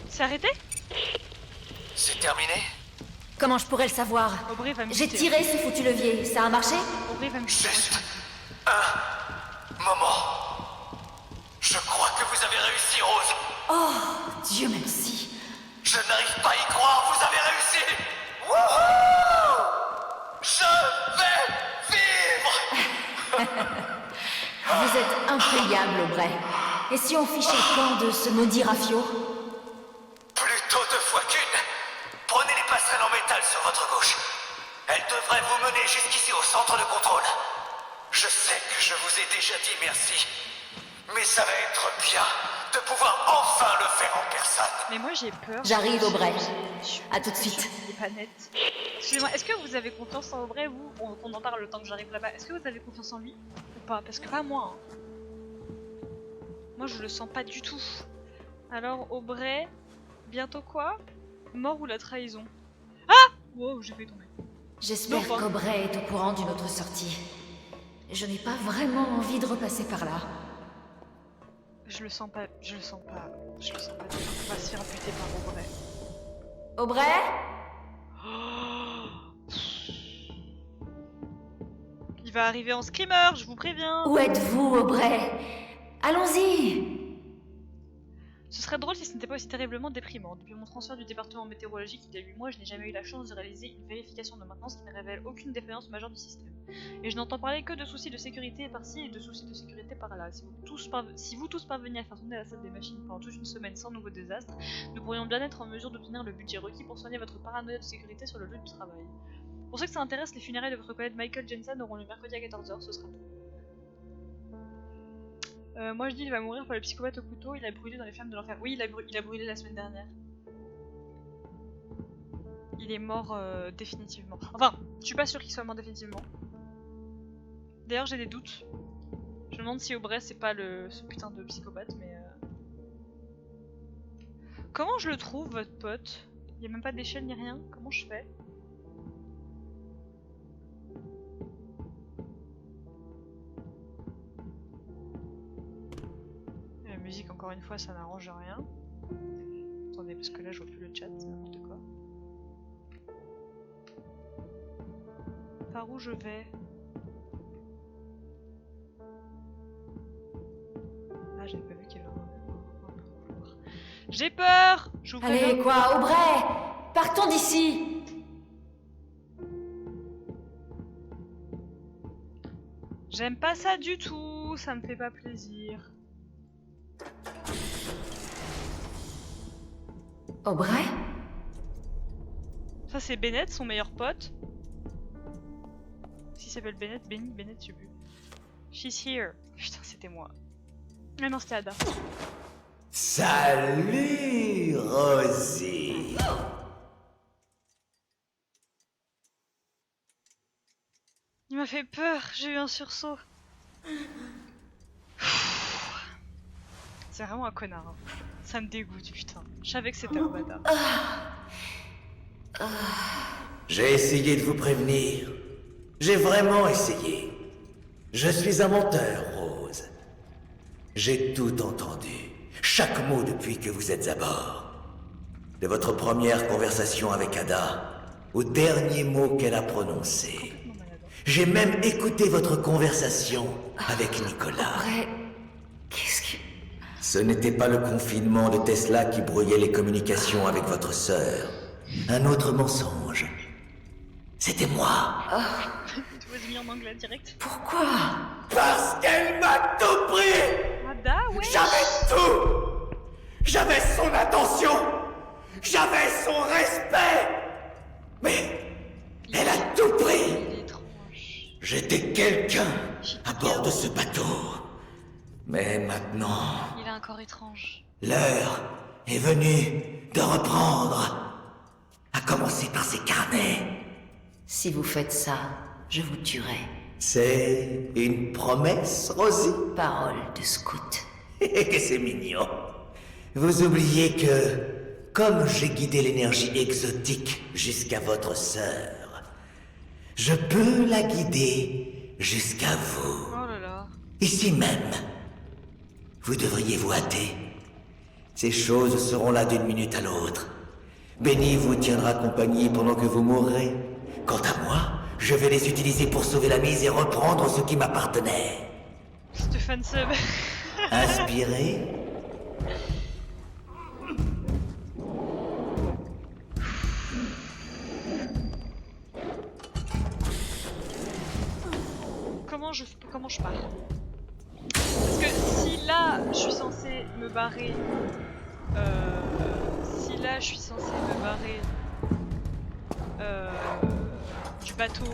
C'est arrêté? C'est terminé? Comment je pourrais le savoir? Aubrey va me J'ai buter. tiré ce foutu levier, ça a marché? Aubrey va me buter. Juste un moment. Je crois que vous avez réussi, Rose. Oh, Dieu merci. Je n'arrive pas à y croire, vous avez réussi. Wouhou! Je vais vivre. Vous êtes impayable, Aubrey. Et si on fichait le camp de ce maudit Rafio? Plutôt deux fois qu'une. Prenez les passerelles en métal sur votre gauche. Elles devraient vous mener jusqu'ici au centre de contrôle. Je sais que je vous ai déjà dit merci. Mais ça va être bien de pouvoir enfin le faire en personne. Mais moi j'ai peur. J'arrive, Aubrey. Je- À tout de suite. Il est pas net. Excusez-moi, est-ce que vous avez confiance en Aubrey, vous? On en parle le temps que j'arrive là-bas. Est-ce que vous avez confiance en lui? Ou pas? Parce que pas moi. Hein. Moi je le sens pas du tout. Alors Aubrey, bientôt quoi? Mort ou la trahison? Ah! Wow, j'ai fait tomber. J'espère Non, pas. qu'Aubrey est au courant d'une autre sortie. Je n'ai pas vraiment envie de repasser par là. Je le sens pas, je le sens pas, je le sens pas. On va se faire buter par Aubrey. Aubrey? Il va arriver en screamer, je vous préviens. Où êtes-vous, Aubrey? Allons-y! Ce serait drôle si ce n'était pas aussi terriblement déprimant. Depuis mon transfert du département météorologique il y a 8 mois, je n'ai jamais eu la chance de réaliser une vérification de maintenance qui ne révèle aucune défaillance majeure du système. Et je n'entends parler que de soucis de sécurité par-ci et de soucis de sécurité par-là. Si vous tous parveniez à faire tourner la salle des machines pendant toute une semaine sans nouveau désastre, nous pourrions bien être en mesure d'obtenir le budget requis pour soigner votre paranoïa de sécurité sur le lieu du travail. Pour ceux que ça intéresse, les funérailles de votre collègue Michael Jensen auront le mercredi à 14h, ce sera tout. Moi je dis il va mourir par le psychopathe au couteau, il a brûlé dans les flammes de l'enfer. Oui, il a brûlé la semaine dernière. Il est mort définitivement. Enfin, je suis pas sûre qu'il soit mort définitivement. D'ailleurs j'ai des doutes. Je me demande si Aubrey c'est pas ce putain de psychopathe, mais... Comment je le trouve, votre pote? Il y a même pas d'échelle ni rien, comment je fais? La musique, encore une fois, ça n'arrange rien. Attendez, parce que là, je vois plus le chat, c'est n'importe quoi. Par où je vais? Ah, j'avais pas vu qu'il y avait un couloir. J'ai peur! Je vous Allez, préviens. quoi, Aubrey? Partons d'ici! J'aime pas ça du tout, ça me fait pas plaisir. Aubrey? Ça c'est Bennett, son meilleur pote. S'il s'appelle Bennett, Bennett, je sais plus. She's here. Putain, c'était moi. Ah non, c'était Ada. Salut, Rosie. Il m'a fait peur, j'ai eu un sursaut. C'est vraiment un connard. Hein. Ça me dégoûte, putain. Je savais que c'était un bâtard. J'ai essayé de vous prévenir. J'ai vraiment essayé. Je suis un menteur, Rose. J'ai tout entendu. Chaque mot depuis que vous êtes à bord. De votre première conversation avec Ada au dernier mot qu'elle a prononcé. J'ai même écouté votre conversation avec Nicolas. Ouais. Qu'est-ce que... Ce n'était pas le confinement de Tesla qui brouillait les communications avec votre sœur. Un autre mensonge. C'était moi. Tu vois, mis en anglais direct. Pourquoi? Parce qu'elle m'a tout pris. Ada, ouais. J'avais tout. J'avais son attention. J'avais son respect. Mais elle a tout pris. Il est étrange. J'étais quelqu'un à bord de ce bateau. Mais maintenant, Il a un corps étrange. l'heure est venue de reprendre. À commencer par ses carnets. Si vous faites ça, je vous tuerai. C'est une promesse, Rosie? Parole de scout. Que c'est mignon. Vous oubliez que, comme j'ai guidé l'énergie exotique jusqu'à votre sœur, je peux la guider jusqu'à vous. Oh là là. Ici même. Vous devriez vous hâter. Ces choses seront là d'une minute à l'autre. Benny vous tiendra compagnie pendant que vous mourrez. Quant à moi, je vais les utiliser pour sauver la mise et reprendre ce qui m'appartenait. Stéphane Seb. Inspiré? Comment je pars? Parce que si là je suis censée me barrer, du bateau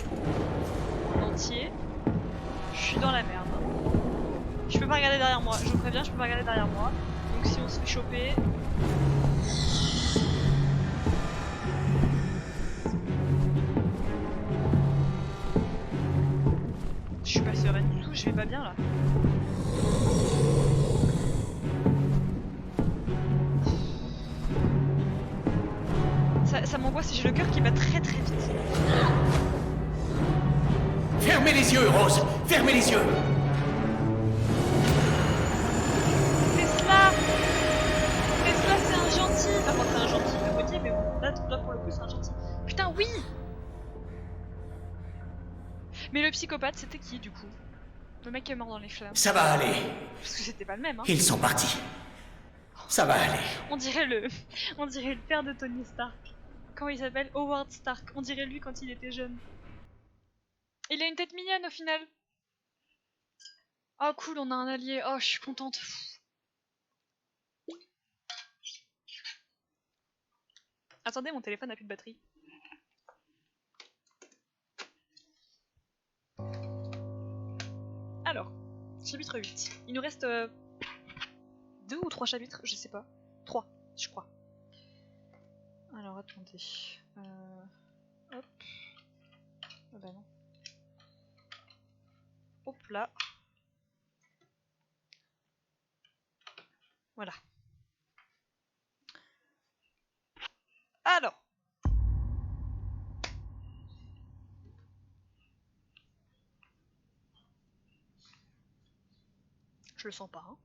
en entier, je suis dans la merde. Je peux pas regarder derrière moi, je vous préviens, je peux pas regarder derrière moi. Donc si on se fait choper. Je suis pas sereine du tout, je vais pas bien là. Ça m'angoisse et j'ai le cœur qui bat très très vite. Fermez les yeux, Rose! Fermez les yeux! Tesla, c'est un gentil. Enfin c'est un gentil de moitié, mais bon, là pour le coup c'est un gentil. Putain oui. Mais le psychopathe c'était qui du coup? Le mec qui est mort dans les flammes. Ça va aller. Parce que c'était pas le même hein. Ils sont partis. Ça va aller. On dirait le père de Tony Stark. Comment il s'appelle? Howard Stark. On dirait lui quand il était jeune. Il a une tête mignonne au final. Oh cool, on a un allié. Oh, je suis contente. Attendez, mon téléphone n'a plus de batterie. Alors, chapitre 8. Il nous reste 2 ou 3 chapitres, je sais pas. 3, je crois. Alors attendez. Hop. Ah bah non. Hop là. Voilà. Alors. Je le sens pas, hein.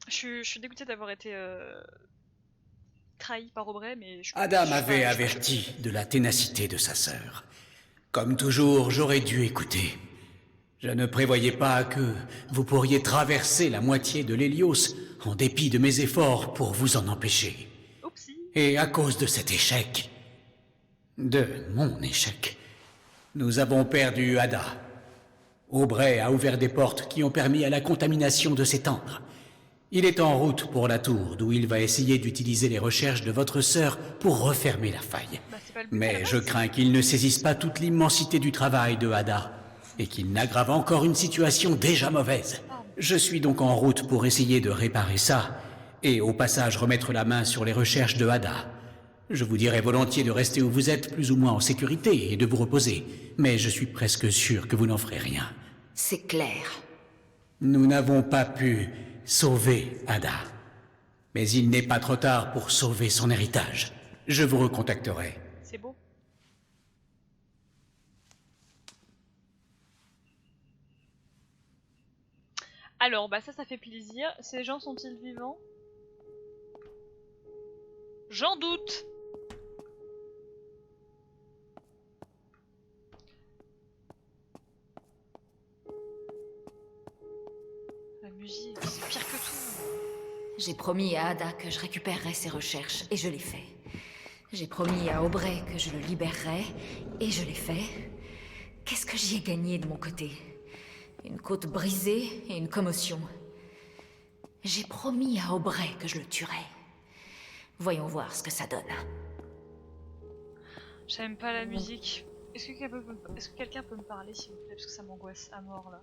Je suis dégoûtée d'avoir été trahi par Aubrey, mais je... Ada m'avait averti de la ténacité de sa sœur. Comme toujours, j'aurais dû écouter. Je ne prévoyais pas que vous pourriez traverser la moitié de l'Hélios en dépit de mes efforts pour vous en empêcher. Oupsie. Et à cause de cet échec, de mon échec, nous avons perdu Ada. Aubrey a ouvert des portes qui ont permis à la contamination de s'étendre. Il est en route pour la tour, d'où il va essayer d'utiliser les recherches de votre sœur pour refermer la faille. Bah, c'est pas le but à la Mais base. je crains qu'il ne saisisse pas toute l'immensité du travail de Ada, et qu'il n'aggrave encore une situation déjà mauvaise. Je suis donc en route pour essayer de réparer ça, et au passage remettre la main sur les recherches de Ada. Je vous dirais volontiers de rester où vous êtes, plus ou moins en sécurité, et de vous reposer, mais je suis presque sûr que vous n'en ferez rien. C'est clair. Nous n'avons pas pu sauver Ada. Mais il n'est pas trop tard pour sauver son héritage. Je vous recontacterai. C'est beau. Alors, bah ça fait plaisir. Ces gens sont-ils vivants? J'en doute. La musique, c'est pire que tout. J'ai promis à Ada que je récupérerais ses recherches, et je l'ai fait. J'ai promis à Aubrey que je le libérerais, et je l'ai fait. Qu'est-ce que j'y ai gagné de mon côté? Une côte brisée et une commotion. J'ai promis à Aubrey que je le tuerais. Voyons voir ce que ça donne. J'aime pas la musique. Est-ce que quelqu'un peut me parler s'il vous plaît? Parce que ça m'angoisse à mort là.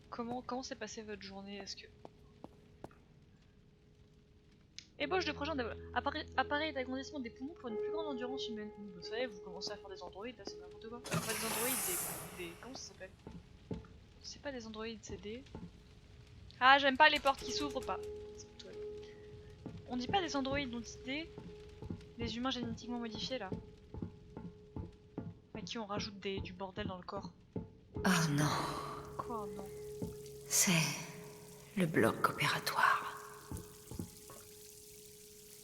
Comment s'est passée votre journée? Est-ce que... Ébauche de projet appareil d'agrandissement des poumons pour une plus grande endurance humaine. Vous savez, vous commencez à faire des androïdes, là c'est n'importe quoi. Pas des androïdes, des... Comment ça s'appelle? C'est pas des androïdes, c'est des... Ah, j'aime pas les portes qui s'ouvrent pas. On dit pas des androïdes, on dit des humains génétiquement modifiés là. À qui on rajoute du bordel dans le corps. Oh non, Quoi, non? c'est le bloc opératoire.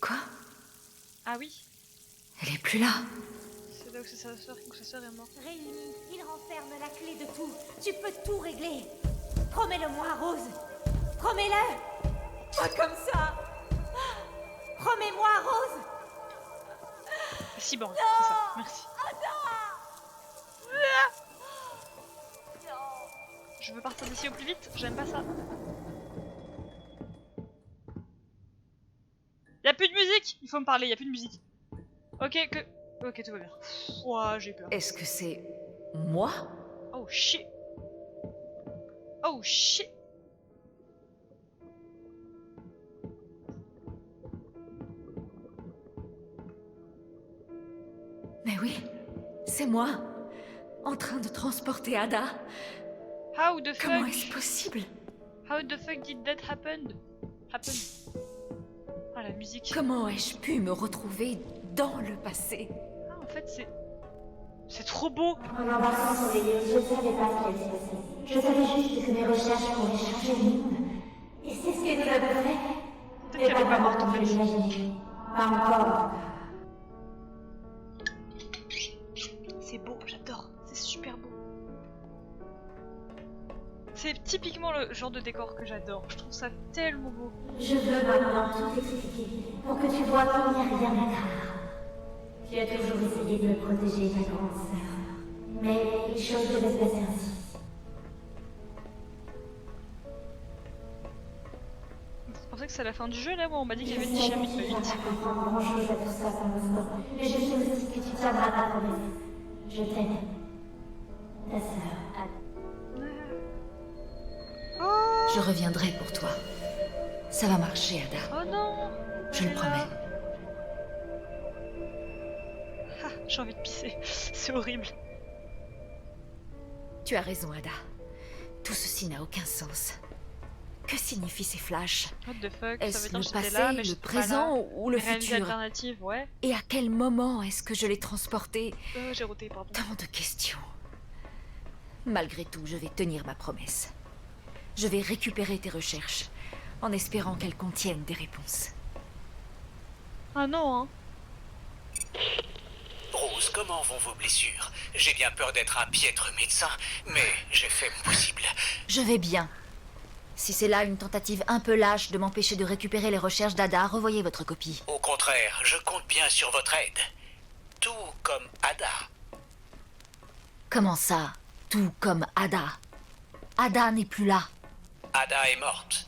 Quoi? Ah oui, Elle est plus là. c'est là où sa sœur est morte. Réunis, il renferme la clé de tout. Tu peux tout régler. Promets-le-moi, Rose. Promets-le. Pas comme ça. Promets-moi, Rose. Cyborg, c'est ça, merci. Je veux partir d'ici au plus vite, j'aime pas ça. Y'a plus de musique. Il faut me parler, y'a plus de musique. Ok, tout va bien. Ouah, j'ai peur. Est-ce que c'est moi? Oh shit. Oh shit. Mais oui, c'est moi, en train de transporter Ada. How the Comment fuck? est-ce possible? How the fuck did that happen? Ah, la musique. Comment ai-je pu me retrouver dans le passé? Ah, en fait, c'est trop beau. En embarquant sur les lieux, je savais pas ce qui allait se passer. Je savais juste que mes recherches pourraient changer le monde. Et c'est ce que nous avons fait. Peut-être qu'elle est pas morte en comme je fait. l'imaginais. Pas encore. C'est beau, j'adore. C'est super beau. C'est typiquement le genre de décor que j'adore. Je trouve ça tellement beau. Je veux maintenant tout expliquer pour que tu vois qu'il n'y a rien à craindre. Tu as toujours essayé de me protéger, ta grande sœur. Mais les choses devaient se passer ainsi. Vous pensez que c'est la fin du jeu là? Moi on m'a dit qu'il y avait Je une sais chapitre que tu 8. ne vas pas comprendre grand-chose à tout ça pour l'instant. Mais je sais aussi que tu tiendras ta promesse. Je t'aime. Ta sœur, Ada. Je reviendrai pour toi. Ça va marcher, Ada. Oh non! Je le promets. Ah, j'ai envie de pisser. C'est horrible. Tu as raison, Ada. Tout ceci n'a aucun sens. Que signifient ces flashs? What the fuck? Ça veut Est-ce dire le que j'étais passé, là, mais le j'étais pas présent là. ou le Réalité futur? alternative, ouais. Et à quel moment est-ce que je l'ai transporté? J'ai roté, pardon. Tant de questions. Malgré tout, je vais tenir ma promesse. Je vais récupérer tes recherches, en espérant qu'elles contiennent des réponses. Ah non, hein. Rose, comment vont vos blessures? J'ai bien peur d'être un piètre médecin, mais j'ai fait mon possible. Je vais bien. Si c'est là une tentative un peu lâche de m'empêcher de récupérer les recherches d'Ada, revoyez votre copie. Au contraire, je compte bien sur votre aide. Tout comme Ada. Comment ça? Tout comme Ada. Ada n'est plus là. Ada est morte.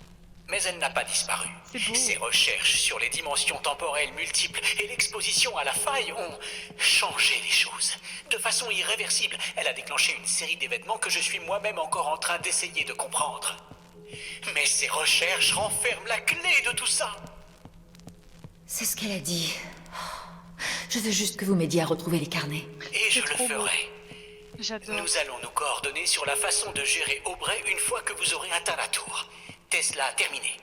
Mais elle n'a pas disparu. C'est beau. Ses recherches sur les dimensions temporelles multiples et l'exposition à la faille ont changé les choses. De façon irréversible, elle a déclenché une série d'événements que je suis moi-même encore en train d'essayer de comprendre. Mais ces recherches renferment la clé de tout ça. C'est ce qu'elle a dit. Je veux juste que vous m'aidiez à retrouver les carnets. Et je C'est le trop beau. ferai. J'adore. Nous allons nous coordonner sur la façon de gérer Aubrey une fois que vous aurez atteint la tour. Tesla terminé.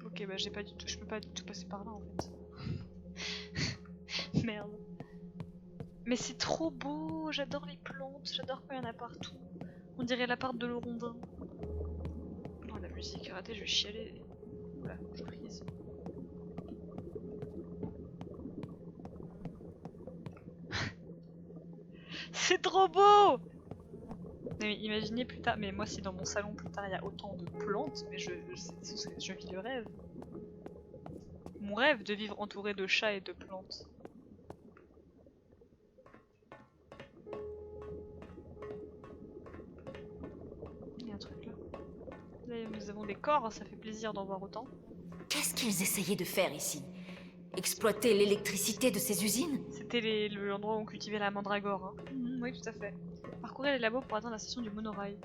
Ok, bah j'ai pas du tout. Je peux pas du tout passer par là en fait. Merde. Mais c'est trop beau, j'adore les plantes, j'adore quand il y en a partout. On dirait l'appart de Lorondin. Oh la musique, arrêtez, je vais chialer. Voilà, je prise. C'est trop beau! Mais imaginez plus tard, mais moi si dans mon salon plus tard il y a autant de plantes, mais je vis le rêve. Mon rêve de vivre entouré de chats et de plantes. Il y a un truc là. Là nous avons des corps, ça fait plaisir d'en voir autant. Qu'est-ce qu'ils essayaient de faire ici? Exploiter l'électricité de ces usines? C'était l'endroit où on cultivait la mandragore. Hein. Oui, tout à fait. Parcourir les labos pour atteindre la station du monorail.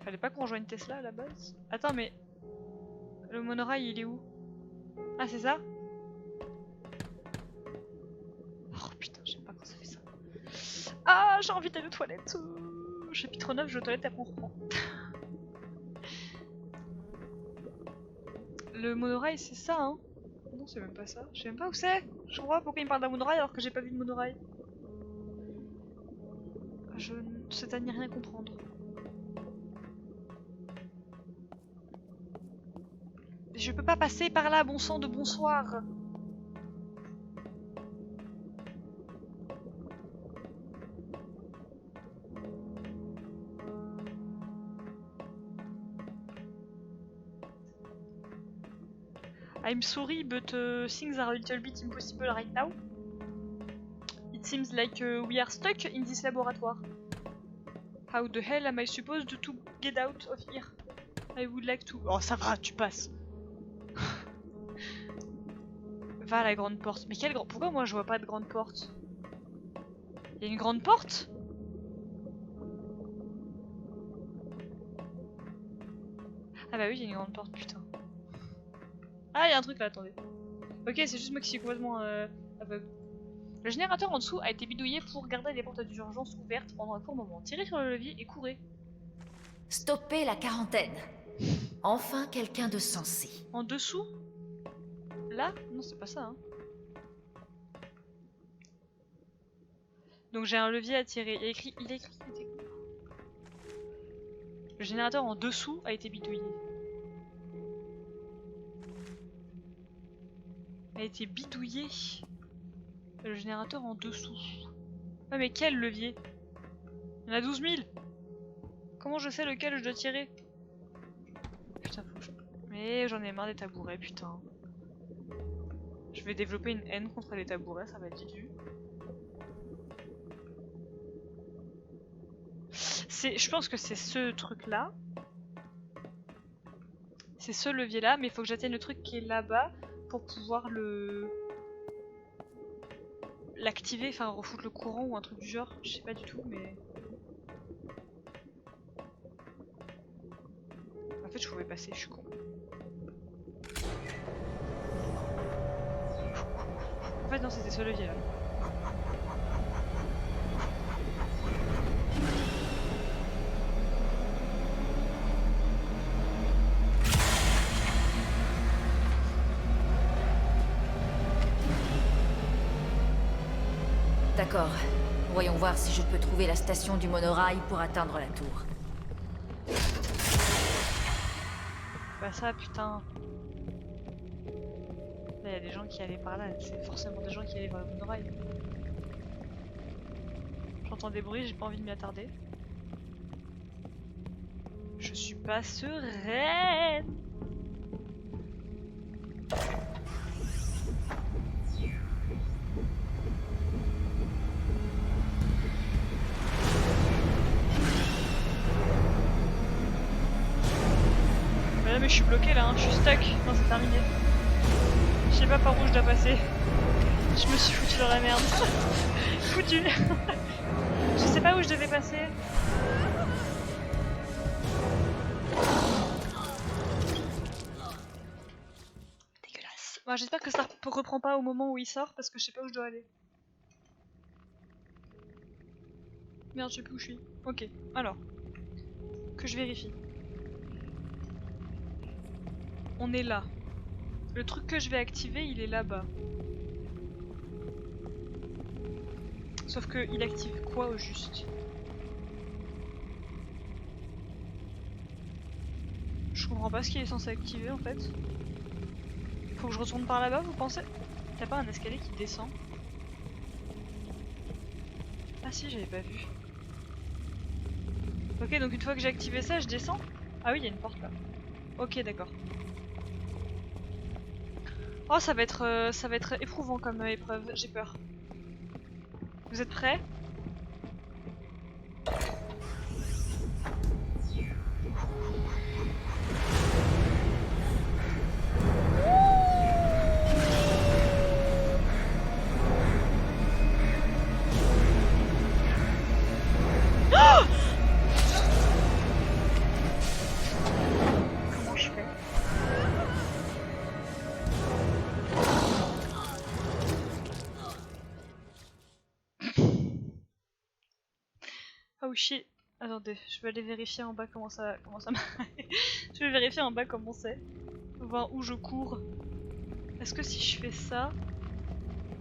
Fallait pas qu'on rejoigne Tesla à la base? Attends, mais... Le monorail, il est où? Ah, c'est ça? Oh putain, j'aime pas quand ça fait ça. Ah, j'ai envie d'aller aux toilettes. Chapitre 9, je vais aux toilettes, après on reprend. Le monorail, c'est ça, hein? Non, c'est même pas ça. Je sais même pas où c'est. Je vois pourquoi il me parle d'un monorail alors que j'ai pas vu de monorail. Je ne sais à n'y rien comprendre. Je peux pas passer par là, bon sang de bonsoir. I'm sorry, but things are a little bit impossible right now. It seems like we are stuck in this laboratory. How the hell am I supposed to get out of here? I would like to... Oh, ça va, tu passes. Va à la grande porte. Mais quelle grande... Pourquoi moi je vois pas de grande porte? Il y a une grande porte? Ah bah oui, il y a une grande porte, putain. Ah, il y a un truc là, attendez. Ok, c'est juste moi qui suis complètement aveugle. Le générateur en dessous a été bidouillé pour garder les portes d'urgence ouvertes pendant un court moment. Tirez sur le levier et courez. Stopper la quarantaine. Enfin quelqu'un de sensé. En dessous? Là? Non, c'est pas ça, hein. Donc j'ai un levier à tirer. Il est écrit qu'il était où? Le générateur en dessous a été bidouillé. A été bidouillé. Le générateur en dessous. Ouais, mais quel levier? Il y en a 12 000. Comment je sais lequel je dois tirer? Putain, faut que je... Mais j'en ai marre des tabourets, putain. Je vais développer une haine contre les tabourets, ça va être du. Je pense que c'est ce truc-là. C'est ce levier-là, mais il faut que j'atteigne le truc qui est là-bas pour pouvoir l'activer, enfin refoutre le courant ou un truc du genre, je sais pas du tout, mais... En fait je pouvais passer, je suis con. En fait non, c'était ce levier là. D'accord. Voyons voir si je peux trouver la station du monorail pour atteindre la tour. Bah ça putain. Là il y a des gens qui allaient par là, c'est forcément des gens qui allaient vers le monorail. J'entends des bruits, j'ai pas envie de m'y attarder. Je suis pas sereine. mais je suis bloquée là, hein. Je suis stuck. Non, c'est terminé. Je sais pas par où je dois passer. Je me suis foutu dans la merde. Foutu. Je sais pas où je devais passer. Dégueulasse. Bon, j'espère que ça reprend pas au moment où il sort parce que je sais pas où je dois aller. Merde, je sais plus où je suis. Ok, alors. Que je vérifie. On est là. Le truc que je vais activer, il est là-bas. Sauf que il active quoi au juste? Je comprends pas ce qu'il est censé activer en fait. Faut que je retourne par là-bas, vous pensez? T'as pas un escalier qui descend? Ah si, j'avais pas vu. Ok, donc une fois que j'ai activé ça, je descends? Ah oui, il y a une porte là. Ok, d'accord. Oh, ça va être éprouvant comme épreuve, j'ai peur. Vous êtes prêts? Comment je fais? Oh shit. Attendez, je vais aller vérifier en bas comment ça Je vais vérifier en bas comment c'est. Voir où je cours. Est-ce que si je fais ça...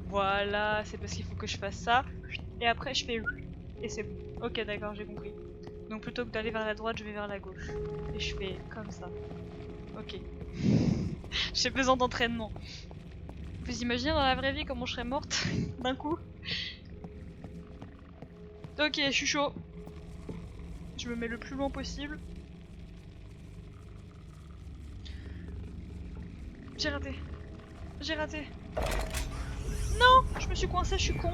Voilà, c'est parce qu'il faut que je fasse ça. Et après je fais... Et c'est bon. Ok, d'accord, j'ai compris. Donc plutôt que d'aller vers la droite, je vais vers la gauche. Et je fais comme ça. Ok. J'ai besoin d'entraînement. Vous imaginez dans la vraie vie comment je serais morte d'un coup? Ok, je suis chaud. Je me mets le plus loin possible. J'ai raté. J'ai raté. Non, je me suis coincée, je suis con.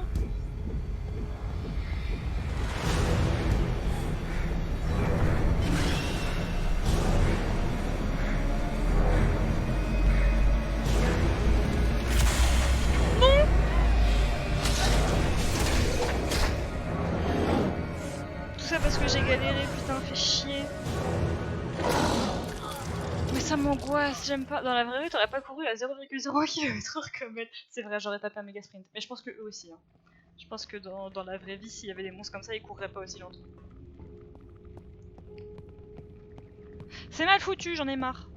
Non. Tout ça parce que j'ai galéré, putain, fait chier. Mais ça m'angoisse, j'aime pas. Dans la vraie vie, t'aurais pas couru à 0,01 km/h comme elle. C'est vrai, j'aurais tapé un méga sprint. Mais je pense que eux aussi. Hein. Je pense que dans la vraie vie, s'il y avait des monstres comme ça, ils courraient pas aussi longtemps. C'est mal foutu, j'en ai marre.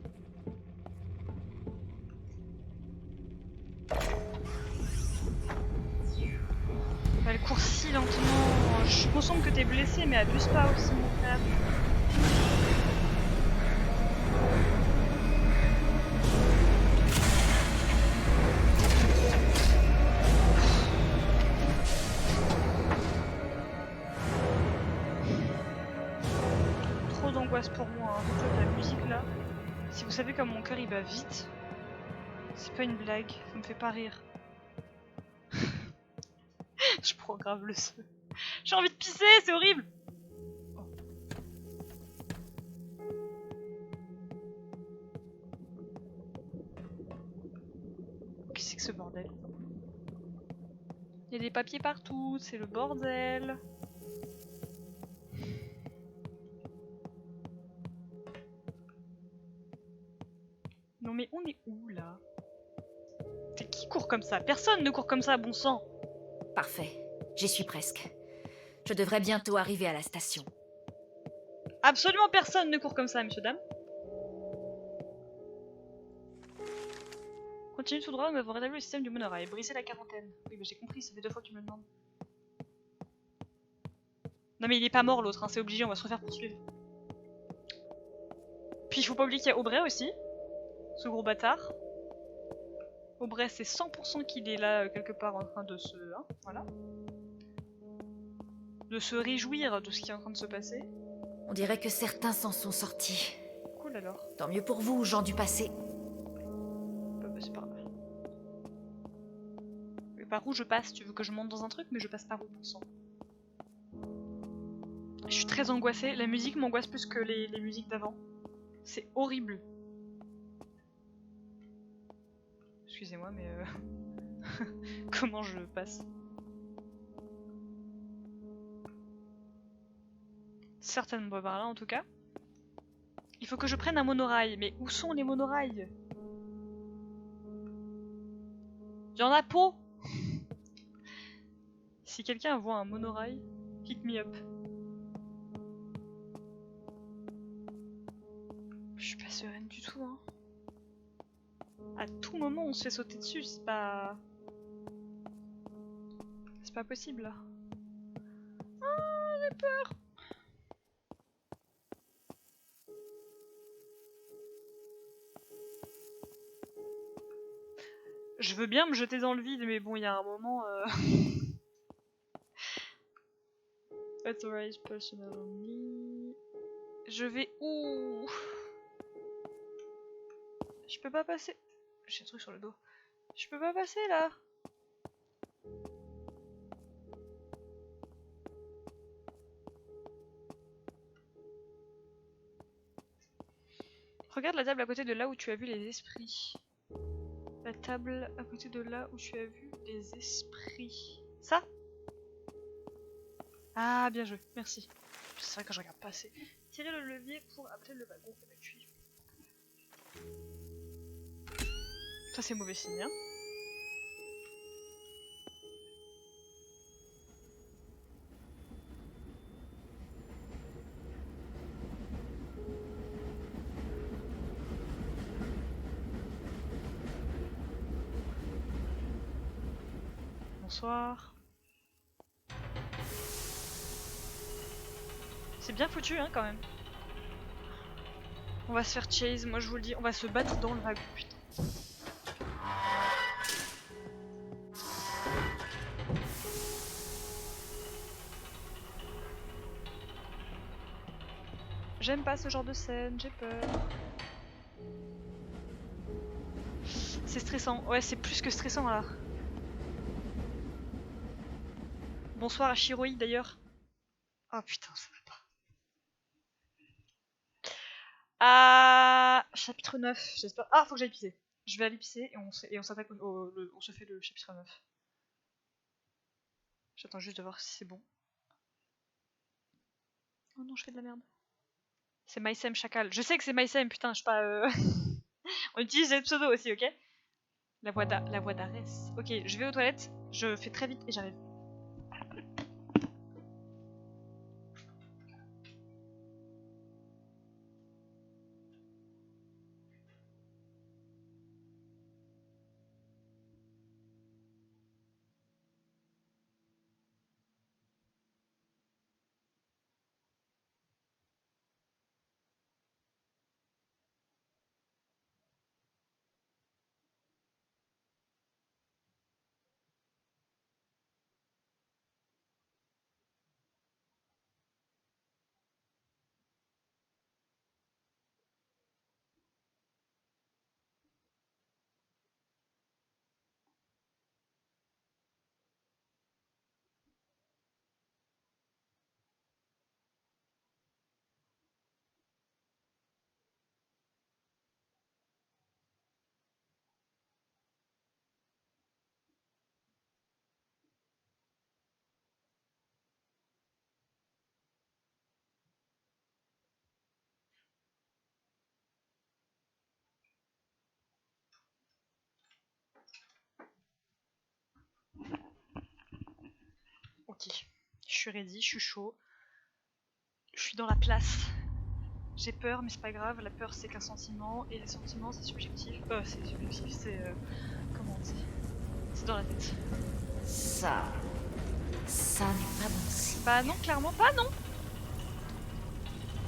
Elle court si lentement. Je suis consciente que t'es blessé, mais abuse pas aussi, mon frère. Trop d'angoisse pour moi, hein. Plutôt que la musique là. Si vous savez comme mon cœur il bat vite, c'est pas une blague, ça me fait pas rire. Je prends grave le seum. J'ai envie de pisser, c'est horrible. Oh. Qu'est-ce que c'est que ce bordel? Il y a des papiers partout, c'est le bordel. Non mais on est où là? C'est qui court comme ça? Personne ne court comme ça, bon sang. Parfait. J'y suis presque. Je devrais bientôt arriver à la station. Absolument personne ne court comme ça, messieurs, dames. Continue tout droit, nous avons rétabli le système du monorail. Briser la quarantaine. Oui, bah j'ai compris, ça fait 2 fois que tu me le demandes. Non mais il est pas mort l'autre, hein, c'est obligé, on va se refaire poursuivre. Puis il faut pas oublier qu'il y a Aubrey aussi. Ce gros bâtard. Aubrey, c'est 100% qu'il est là quelque part en train de se... Hein, voilà. De se réjouir de ce qui est en train de se passer. On dirait que certains s'en sont sortis. Cool alors. Tant mieux pour vous, gens du passé. Bah, c'est pas grave. Mais par où je passe? Tu veux que je monte dans un truc? Mais je passe par où pour ça? Je suis très angoissée. La musique m'angoisse plus que les musiques d'avant. C'est horrible. Excusez-moi, mais comment je passe? Certainement pas par là en tout cas. Il faut que je prenne un monorail. Mais où sont les monorails? Il y en a pas. Si quelqu'un voit un monorail, hit me up. Je suis pas sereine du tout, hein. À tout moment on se fait sauter dessus, c'est pas... C'est pas possible là. Ah, j'ai peur. Je veux bien me jeter dans le vide, mais bon, il y a un moment... Authorized personnel only... Je vais où? Je peux pas passer. J'ai un truc sur le dos. Je peux pas passer là. Regarde la table à côté de là où tu as vu les esprits. La table à côté de là où tu as vu les esprits. Ça? Ah, bien joué, merci. C'est vrai que je regarde pas assez. Tirez le levier pour appeler le wagon évacué. Ça c'est mauvais signe, hein. Bonsoir. C'est bien foutu, hein, quand même. On va se faire chase, moi je vous le dis, on va se battre dans le wagon, putain. J'aime pas ce genre de scène, j'ai peur. C'est stressant, ouais c'est plus que stressant là. Bonsoir à Shiroi d'ailleurs. Oh putain, ça va pas. Ah, chapitre 9, j'espère. Ah, faut que j'aille pisser. Je vais aller pisser et on s'attaque on se fait le chapitre 9. J'attends juste de voir si c'est bon. Oh non, je fais de la merde. C'est Maïsem Chacal. Je sais que c'est Maïsem, putain, je suis pas... On utilise les pseudos aussi, ok? La voix d'Arès. Ok, je vais aux toilettes, je fais très vite et j'arrive. Ok, je suis ready, je suis chaud. Je suis dans la place. J'ai peur, mais c'est pas grave. La peur, c'est qu'un sentiment. Et les sentiments, c'est subjectif. C'est subjectif, c'est... comment on dit? C'est dans la tête. Ça n'est pas bon signe. Bah non, clairement pas, non.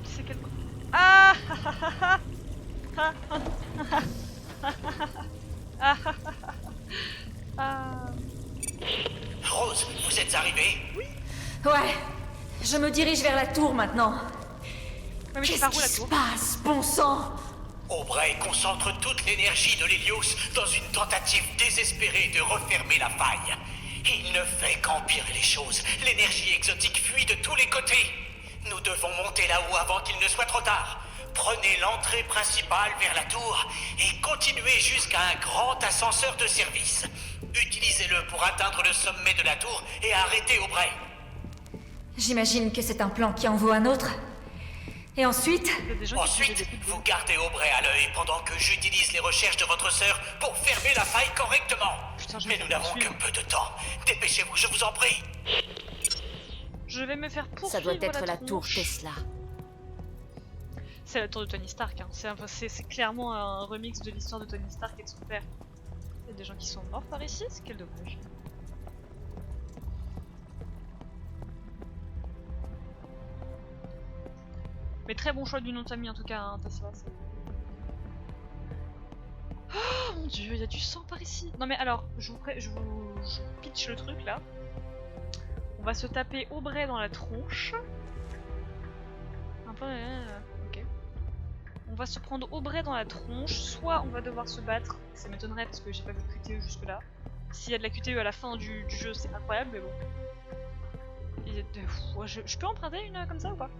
C'est quel... Ah ah. Rose, vous êtes arrivée? Oui. Ouais, je me dirige vers la tour maintenant. Ouais, mais c'est Qu'est-ce par où qui la se tour? passe, bon sang? Aubrey concentre toute l'énergie de l'Hélios dans une tentative désespérée de refermer la faille. Il ne fait qu'empirer les choses. L'énergie exotique fuit de tous les côtés. Nous devons monter là-haut avant qu'il ne soit trop tard. Prenez l'entrée principale vers la tour et continuez jusqu'à un grand ascenseur de service. Utilisez-le pour atteindre le sommet de la tour et arrêter Aubrey. J'imagine que c'est un plan qui en vaut un autre. Et ensuite, Il y a des gens qui faisaient Ensuite, des coups de vous boule. gardez Aubrey à l'œil pendant que j'utilise les recherches de votre sœur pour fermer la faille correctement. Putain, je Mais vais nous me faire n'avons que poursuivre. peu de temps. Dépêchez-vous, je vous en prie. Je vais me faire poursuivre ça doit être la tour tronche. Tesla. C'est la tour de Tony Stark, hein. C'est clairement un remix de l'histoire de Tony Stark et de son père. Il y a des gens qui sont morts par ici, c'est quel dommage. Mais très bon choix du nom de famille en tout cas, hein, Tesla. Oh mon dieu, il y a du sang par ici. Non mais alors, je vous pitch le truc là. On va se taper Aubrey dans la tronche. Un peu... ok. On va se prendre Aubrey dans la tronche. Soit on va devoir se battre. Ça m'étonnerait parce que j'ai pas vu de QTE jusque là. S'il y a de la QTE à la fin du jeu, c'est incroyable, mais bon. Je peux emprunter une comme ça ou pas?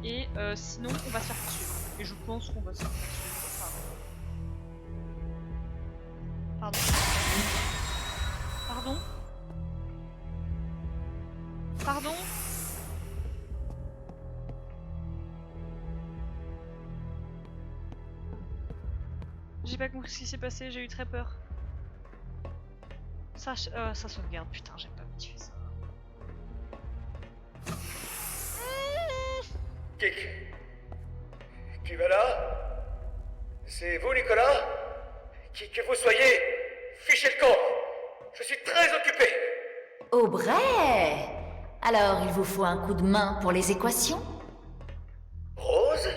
Et sinon, on va se faire poursuivre. Et je pense qu'on va se faire poursuivre. Pardon. Pardon. Pardon. J'ai pas compris ce qui s'est passé, j'ai eu très peur. Ça sauvegarde, putain, j'ai pas tué ça. Kik, tu vas là? C'est vous, Nicolas? Qui que vous soyez, fichez le camp. Je suis très occupé. Aubrey! Alors, il vous faut un coup de main pour les équations? Rose?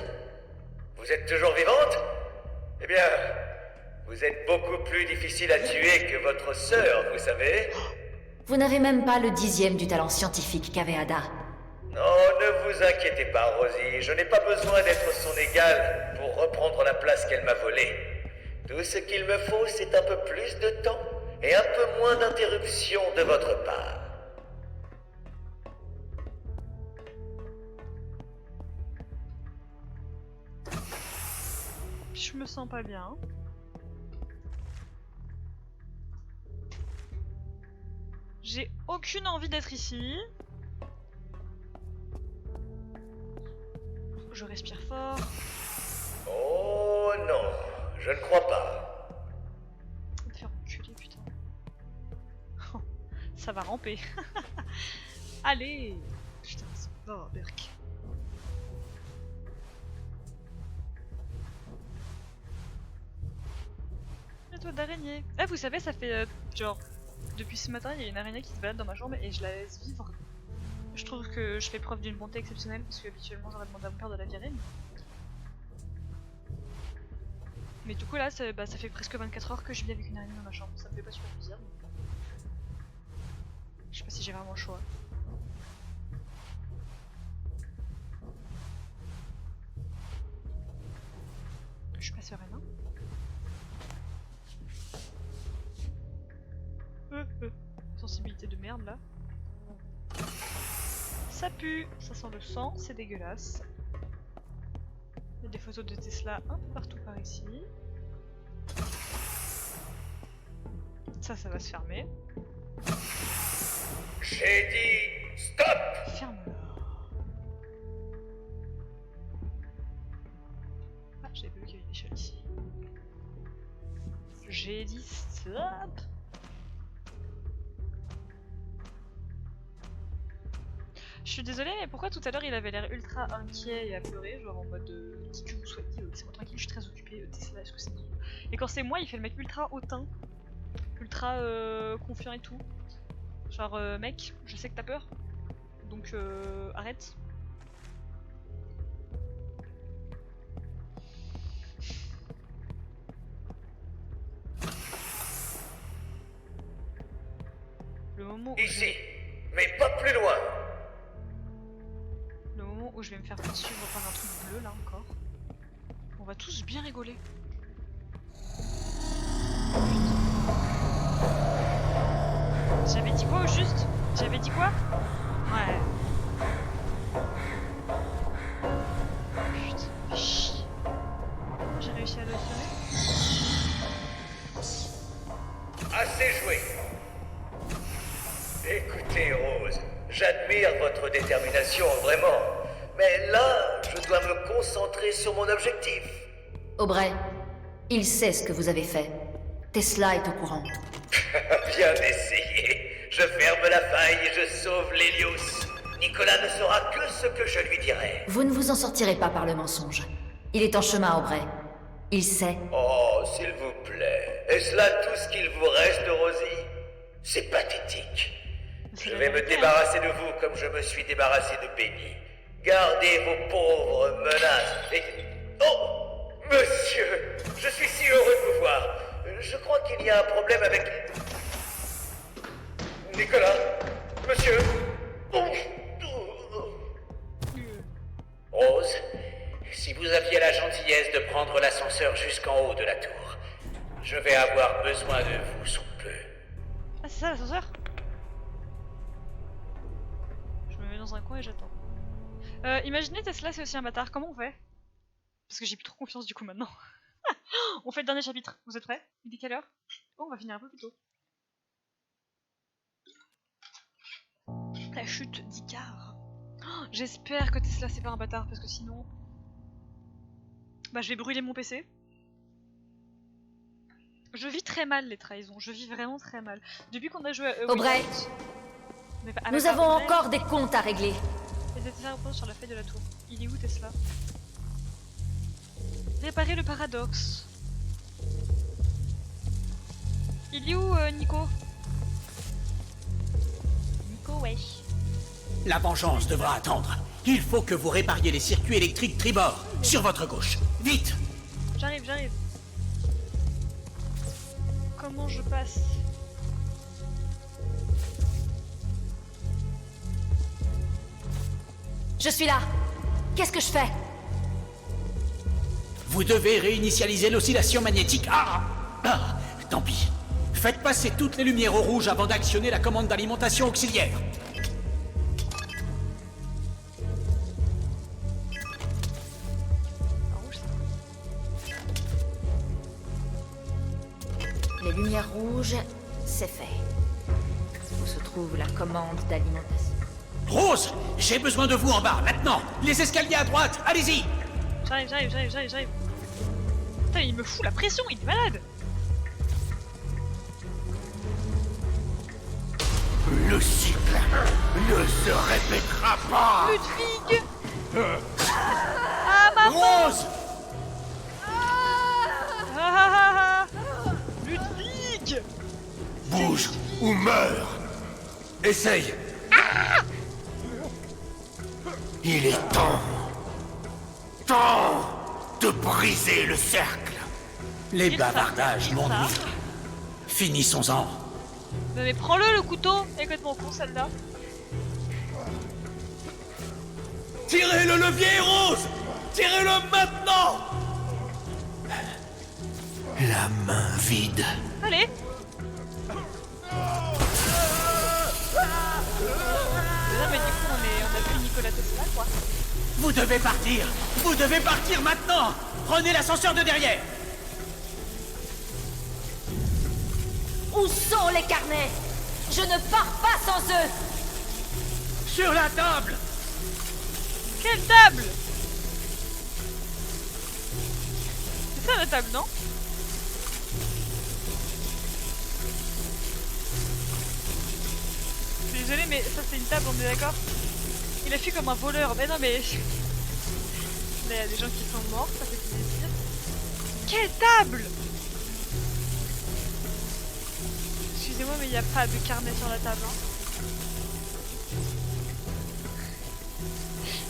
Vous êtes toujours vivante? Eh bien, vous êtes beaucoup plus difficile à tuer que votre sœur, vous savez. Vous n'avez même pas le 10e du talent scientifique qu'avait Ada. Non, ne vous inquiétez pas, Rosie. Je n'ai pas besoin d'être son égale pour reprendre la place qu'elle m'a volée. Tout ce qu'il me faut, c'est un peu plus de temps et un peu moins d'interruptions de votre part. Je me sens pas bien. J'ai aucune envie d'être ici. Je respire fort. Oh non, je ne crois pas. On va te faire enculer, putain. Ça va ramper. Allez. Putain, c'est pas Berk. La toile d'araignée. Eh, vous savez, ça fait genre... Depuis ce matin, il y a une araignée qui se balade dans ma chambre et je la laisse vivre. Je trouve que je fais preuve d'une bonté exceptionnelle parce que habituellement j'aurais demandé à mon père de la virer. Mais du coup là, ça fait presque 24 heures que je vis avec une araignée dans ma chambre. Ça me fait pas super plaisir. Je sais pas si j'ai vraiment le choix. Je suis pas sereine, hein. Sensibilité de merde là. Ça pue, ça sent le sang, c'est dégueulasse. Il y a des photos de Tesla un peu partout par ici. Ça va se fermer. J'ai dit stop! Ferme-la. Ah, j'avais pas vu qu'il y avait une échelle ici. J'ai dit stop! Je suis désolée, mais pourquoi tout à l'heure il avait l'air ultra inquiet et apeuré, genre en mode qui que vous soyez, laissez-moi tranquille, je suis très occupée, Tesla, est-ce que c'est bon? Et quand c'est moi, il fait le mec ultra hautain, ultra confiant et tout. Genre, mec, je sais que t'as peur, donc arrête. Le moment où Ici, mais pas plus loin. Le moment où je vais me faire poursuivre par un truc bleu là encore. On va tous bien rigoler. J'avais dit quoi au juste? J'avais dit quoi? Ouais. Putain, fais chier. J'admire votre détermination, vraiment. Mais là, je dois me concentrer sur mon objectif. Aubrey, il sait ce que vous avez fait. Tesla est au courant. Bien essayé. Je ferme la faille et je sauve l'Hélios. Nicolas ne saura que ce que je lui dirai. Vous ne vous en sortirez pas par le mensonge. Il est en chemin, Aubrey. Il sait. Oh, s'il vous plaît. Est-ce là tout ce qu'il vous reste, Rosie? C'est pathétique. Je vais me débarrasser de vous comme je me suis débarrassé de Benny. Gardez vos pauvres menaces et... Oh! Monsieur! Je suis si heureux de vous voir. Je crois qu'il y a un problème avec... Nicolas? Monsieur? Rose, si vous aviez la gentillesse de prendre l'ascenseur jusqu'en haut de la tour, je vais avoir besoin de vous sous peu. Ah, c'est ça l'ascenseur? Je me mets dans un coin et j'attends. Imaginez Tesla, c'est aussi un bâtard. Comment on fait? Parce que j'ai plus trop confiance du coup maintenant. On fait le dernier chapitre. Vous êtes prêts? Il est quelle heure? Oh, on va finir un peu plus tôt. La chute d'Icar. Oh, j'espère que Tesla c'est pas un bâtard parce que sinon... Bah je vais brûler mon PC. Je vis très mal les trahisons, je vis vraiment très mal. Depuis qu'on a joué à Aubrey, nous avons encore des comptes à régler. Et Tesla repose sur la feuille de la tour. Il est où Tesla? Réparer le paradoxe. Il est où Nico? Nico, wesh. La vengeance devra attendre. Il faut que vous répariez les circuits électriques tribord, sur votre gauche. Vite! J'arrive, j'arrive. Comment je passe? Je suis là. Qu'est-ce que je fais? Vous devez réinitialiser l'oscillation magnétique. Tant pis. Faites passer toutes les lumières au rouge avant d'actionner la commande d'alimentation auxiliaire. Les lumières rouges, c'est fait. Où se trouve la commande d'alimentation? Rose, j'ai besoin de vous en bas, maintenant. Les escaliers à droite, allez-y. J'arrive. Putain, il me fout la pression, il est malade. Le cycle ne se répétera pas. Ludwig. Ah, maman. Rose! Ludwig. Bouge ou meurs. Essaye. Il est temps de briser le cercle. Les Tire ça, bavardages tire m'ennuient. ça. Finissons-en. Mais prends-le couteau. Elle est complètement con celle-là. Tirez le levier, Rose! Tirez-le maintenant! La main vide. Allez. Non mais du coup on a plus Nicolas Tesla quoi. Vous devez partir! Vous devez partir maintenant! Prenez l'ascenseur de derrière! Où sont les carnets? Je ne pars pas sans eux. Sur la table! Quelle table? C'est ça la table non? Désolé mais ça c'est une table on est d'accord? Il a fui comme un voleur, mais non mais... Il y a des gens qui sont morts, ça fait plaisir. Quelle table? Excusez-moi mais il n'y a pas de carnet sur la table. Hein.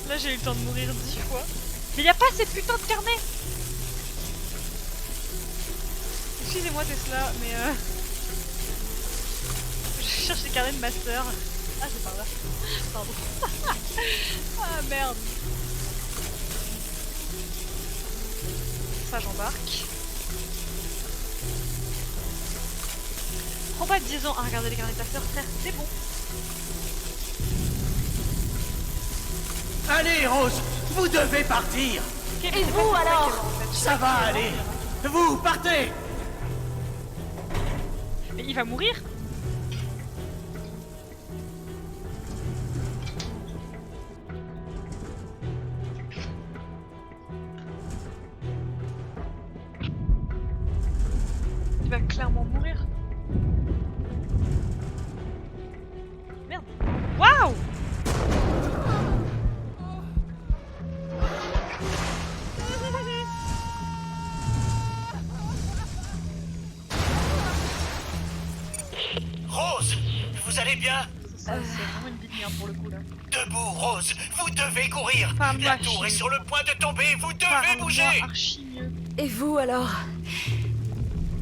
Là j'ai eu le temps de mourir 10 fois. Mais il n'y a pas ces putains de carnets. Excusez-moi Tesla, mais je cherche les carnets de ma sœur. Ah c'est par là. Pardon. Ah merde. Ça j'embarque. Prends pas 10 ans à regarder les carnets de ta sœur, frère, c'est bon. Allez, Rose! Vous devez partir! Et vous, alors? Ça va aller! Vous, partez! Mais il va mourir? Il va clairement mourir. Merde. Waouh! Rose, vous allez bien? C'est vraiment une bite merde pour le coup là. Debout, Rose, vous devez courir. Enfin, La moi, tour est sur le point de tomber, vous Enfin, devez bouger. archi mieux. Et vous alors?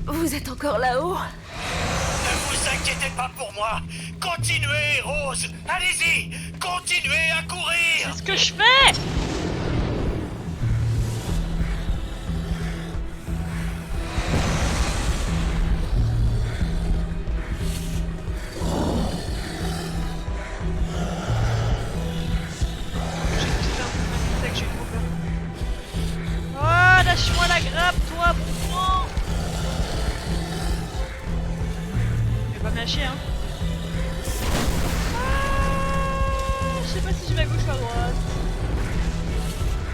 Vous êtes encore là-haut? Ne vous inquiétez pas pour moi. Continuez, Rose. Allez-y, continuez à courir. C'est ce que je fais! Oh, lâche-moi la grappe, toi, bon. Je vais pas me lâcher, hein. Ah, je sais pas si je vais à gauche ou à droite.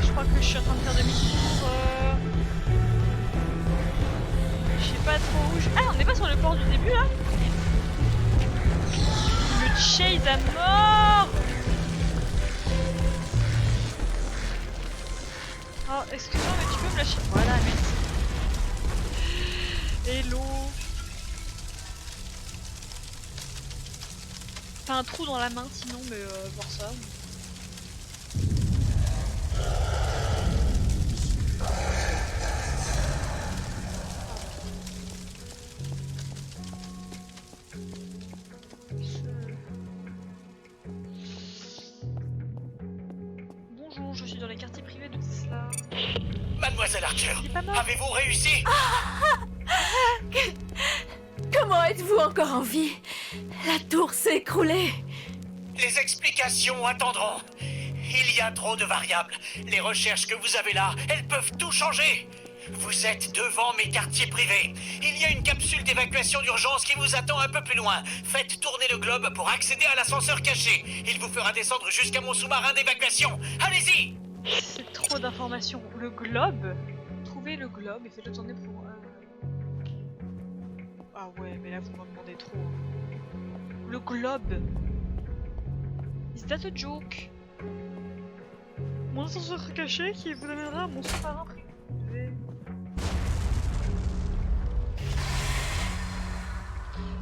Je crois que je suis en train de faire demi-tour. Je sais pas trop où je... Ah, on n'est pas sur le port du début, là? Il me chase à mort. Oh, excuse-moi, mais tu peux me lâcher. Voilà, merci. Hello. T'as un trou dans la main sinon, mais voir ça. Bonjour, je suis dans les quartiers privés de Tesla. Mademoiselle Archer, Il est pas mort. avez-vous réussi? Comment êtes-vous encore en vie? La tour s'est écroulée. Les explications attendront. Il y a trop de variables. Les recherches que vous avez là, elles peuvent tout changer. Vous êtes devant mes quartiers privés. Il y a une capsule d'évacuation d'urgence qui vous attend un peu plus loin. Faites tourner le globe pour accéder à l'ascenseur caché. Il vous fera descendre jusqu'à mon sous-marin d'évacuation. Allez-y! C'est trop d'informations. Le globe? Trouvez le globe et faites-le tourner pour... Ah ouais, mais là vous m'en demandez trop. Le globe. Is that a joke? Mon ascenseur caché qui vous amènera à mon sous-marin privé.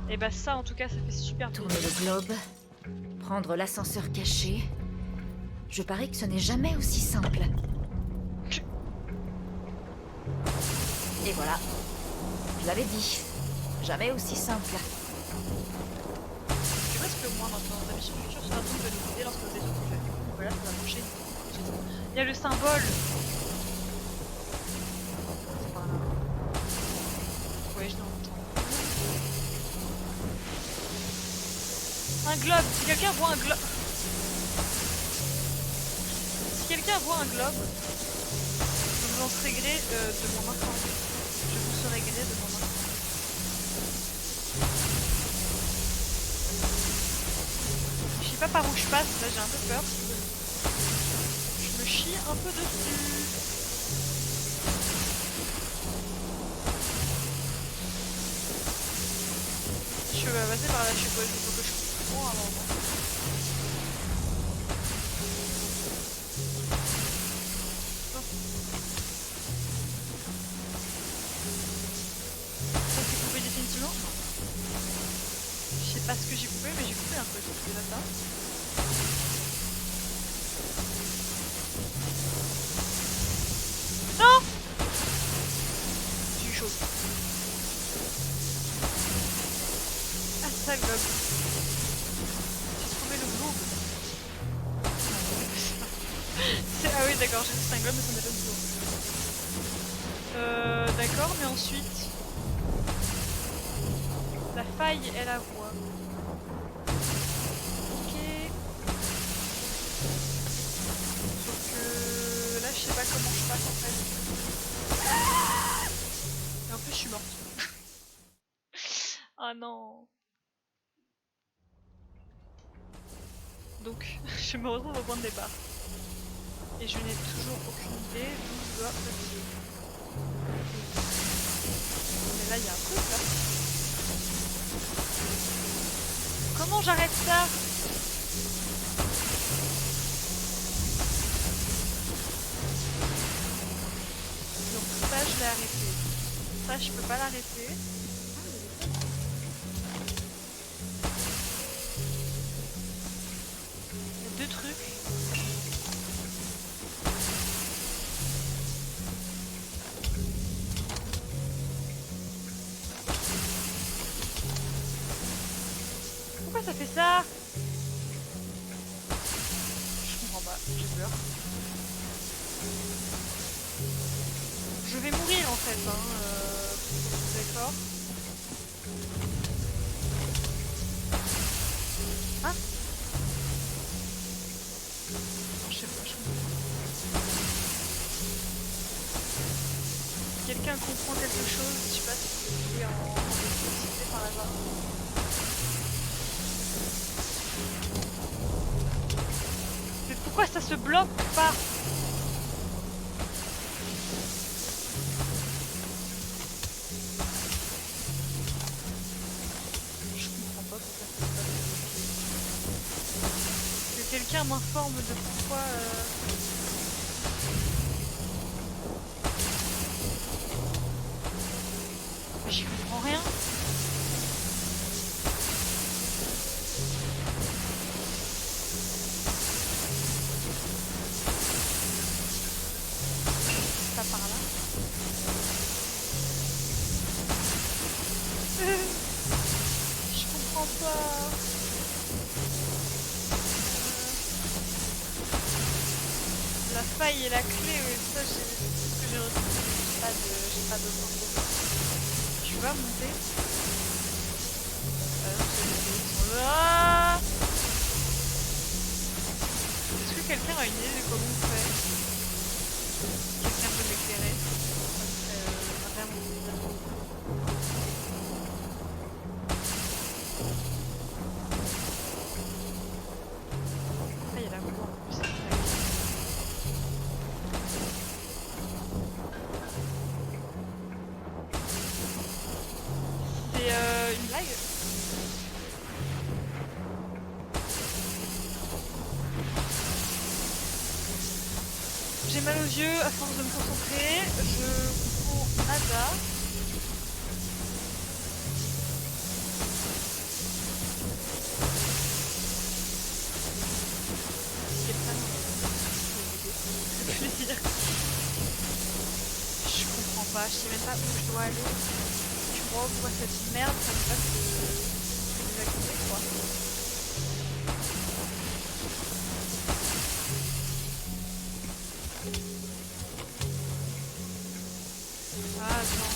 Et bah ça en tout cas ça fait super Tourner le globe, prendre l'ascenseur caché. Je parie que ce n'est jamais aussi simple. Et voilà. Je l'avais dit. Jamais aussi simple. Tu vois ce que moi maintenant, ta mission future sera donc de nous aider lorsque vous êtes occupé. Voilà, ça va marcher. Il y a le symbole. C'est par là. Ouais, je l'entends. Un globe. Si quelqu'un voit un globe... Si quelqu'un voit un globe, je vous en serai gré de mon enfant. Je vous serai gré de mon enfant. Je sais pas par où je passe, là j'ai un peu peur. Je me chie un peu dessus. Je vais passer par là, je sais pas, il faut que je coupe bon avant. Ça c'est coupé définitivement? Je sais pas ce que j'ai coupé, mais j'ai coupé un truc, c'est déjà ça. Non! J'ai eu chaud. Ah, c'est ça le globe. J'ai trouvé le globe. Ah oui, d'accord, j'ai dit c'est un globe, mais ça m'étonne toujours. D'accord, mais ensuite... La faille est la voie. Ok. Sauf que là je sais pas comment je passe en fait. Et en plus je suis morte. Ah non. Donc je me retrouve au point de départ. Et je n'ai toujours aucune idée d'où je dois passer. Mais là, il y a un truc là. Comment j'arrête ça? Donc ça, je l'ai arrêté. Ça, je peux pas l'arrêter. Il y a deux trucs. Pourquoi ça fait ça? Je comprends pas, j'ai peur. Je vais mourir en fait, hein. D'accord. Hein? Je sais pas, je comprends. Quelqu'un comprend quelque chose, je sais pas si c'est en électricité par hasard. Mais pourquoi ça se bloque pas? Je comprends pas pourquoi ça se passe. Que quelqu'un m'informe de pourquoi. J'y comprends rien. Ça par là. Je comprends pas. La faille et la clé, oui, ça c'est ce que j'ai retenu. J'ai pas de info. Tu vas monter? Ah non, c'est les clés qui sont là. Est-ce que quelqu'un a une idée de comment on fait? Quelqu'un peut m'éclairer? Ça serait vraiment bizarre. Ah, il y a la voix en plus. C'est une blague? J'ai mal aux yeux à force de me concentrer, je comprends nada. Si quelqu'un peut m'aider, je comprends pas, je sais même pas où je dois aller. Je crois pourquoi cette merde ça me passe de désactiver quoi. Ah attends.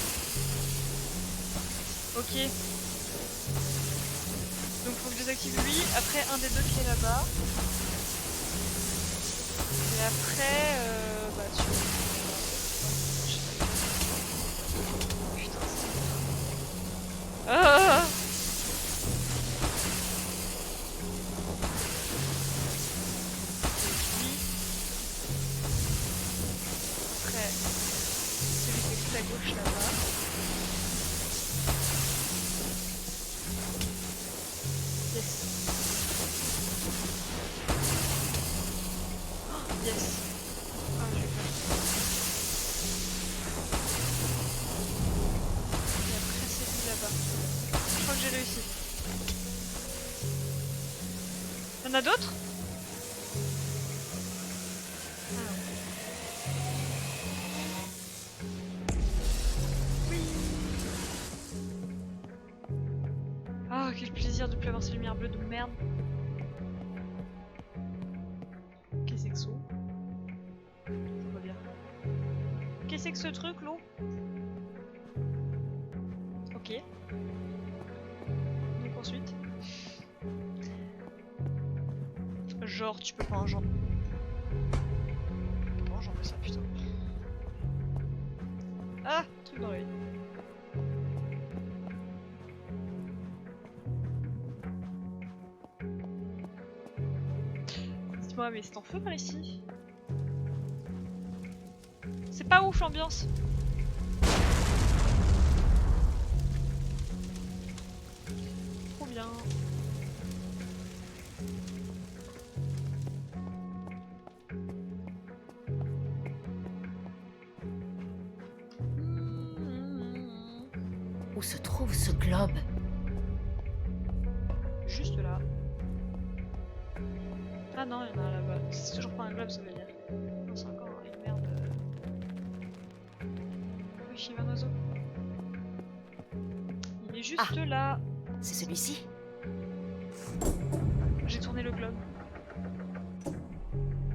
Ok. Donc faut que je désactive lui, après un des deux qui est là-bas. Et après bah tu... Putain c'est... Ah lui. Après celui qui est tout à gauche là-bas. Yes. Oh, yes. Ah, j'ai peur. Et après c'est lui là-bas. Je crois que j'ai réussi. Y'en a d'autres? Ah. Oui. Ah, quel plaisir de plus avoir ces lumières bleues de merde. Qu'est-ce que c'est que ça? Ça va bien. Qu'est-ce que c'est que ce truc, l'eau? Ok. Donc ensuite. Genre, tu peux pas enjamber. Tu peux pas enjamber ça, putain. Ah, truc dans l'œil. Dites-moi, mais c'est en feu par ici? C'est pas ouf l'ambiance. bien. Où se trouve ce globe? Juste là. Ah non, il y en a un là-bas. C'est toujours pas un globe, ça veut dire. Non, c'est encore une merde. Oui, chez un oiseau. Il est juste là. C'est celui-ci? J'ai tourné le globe.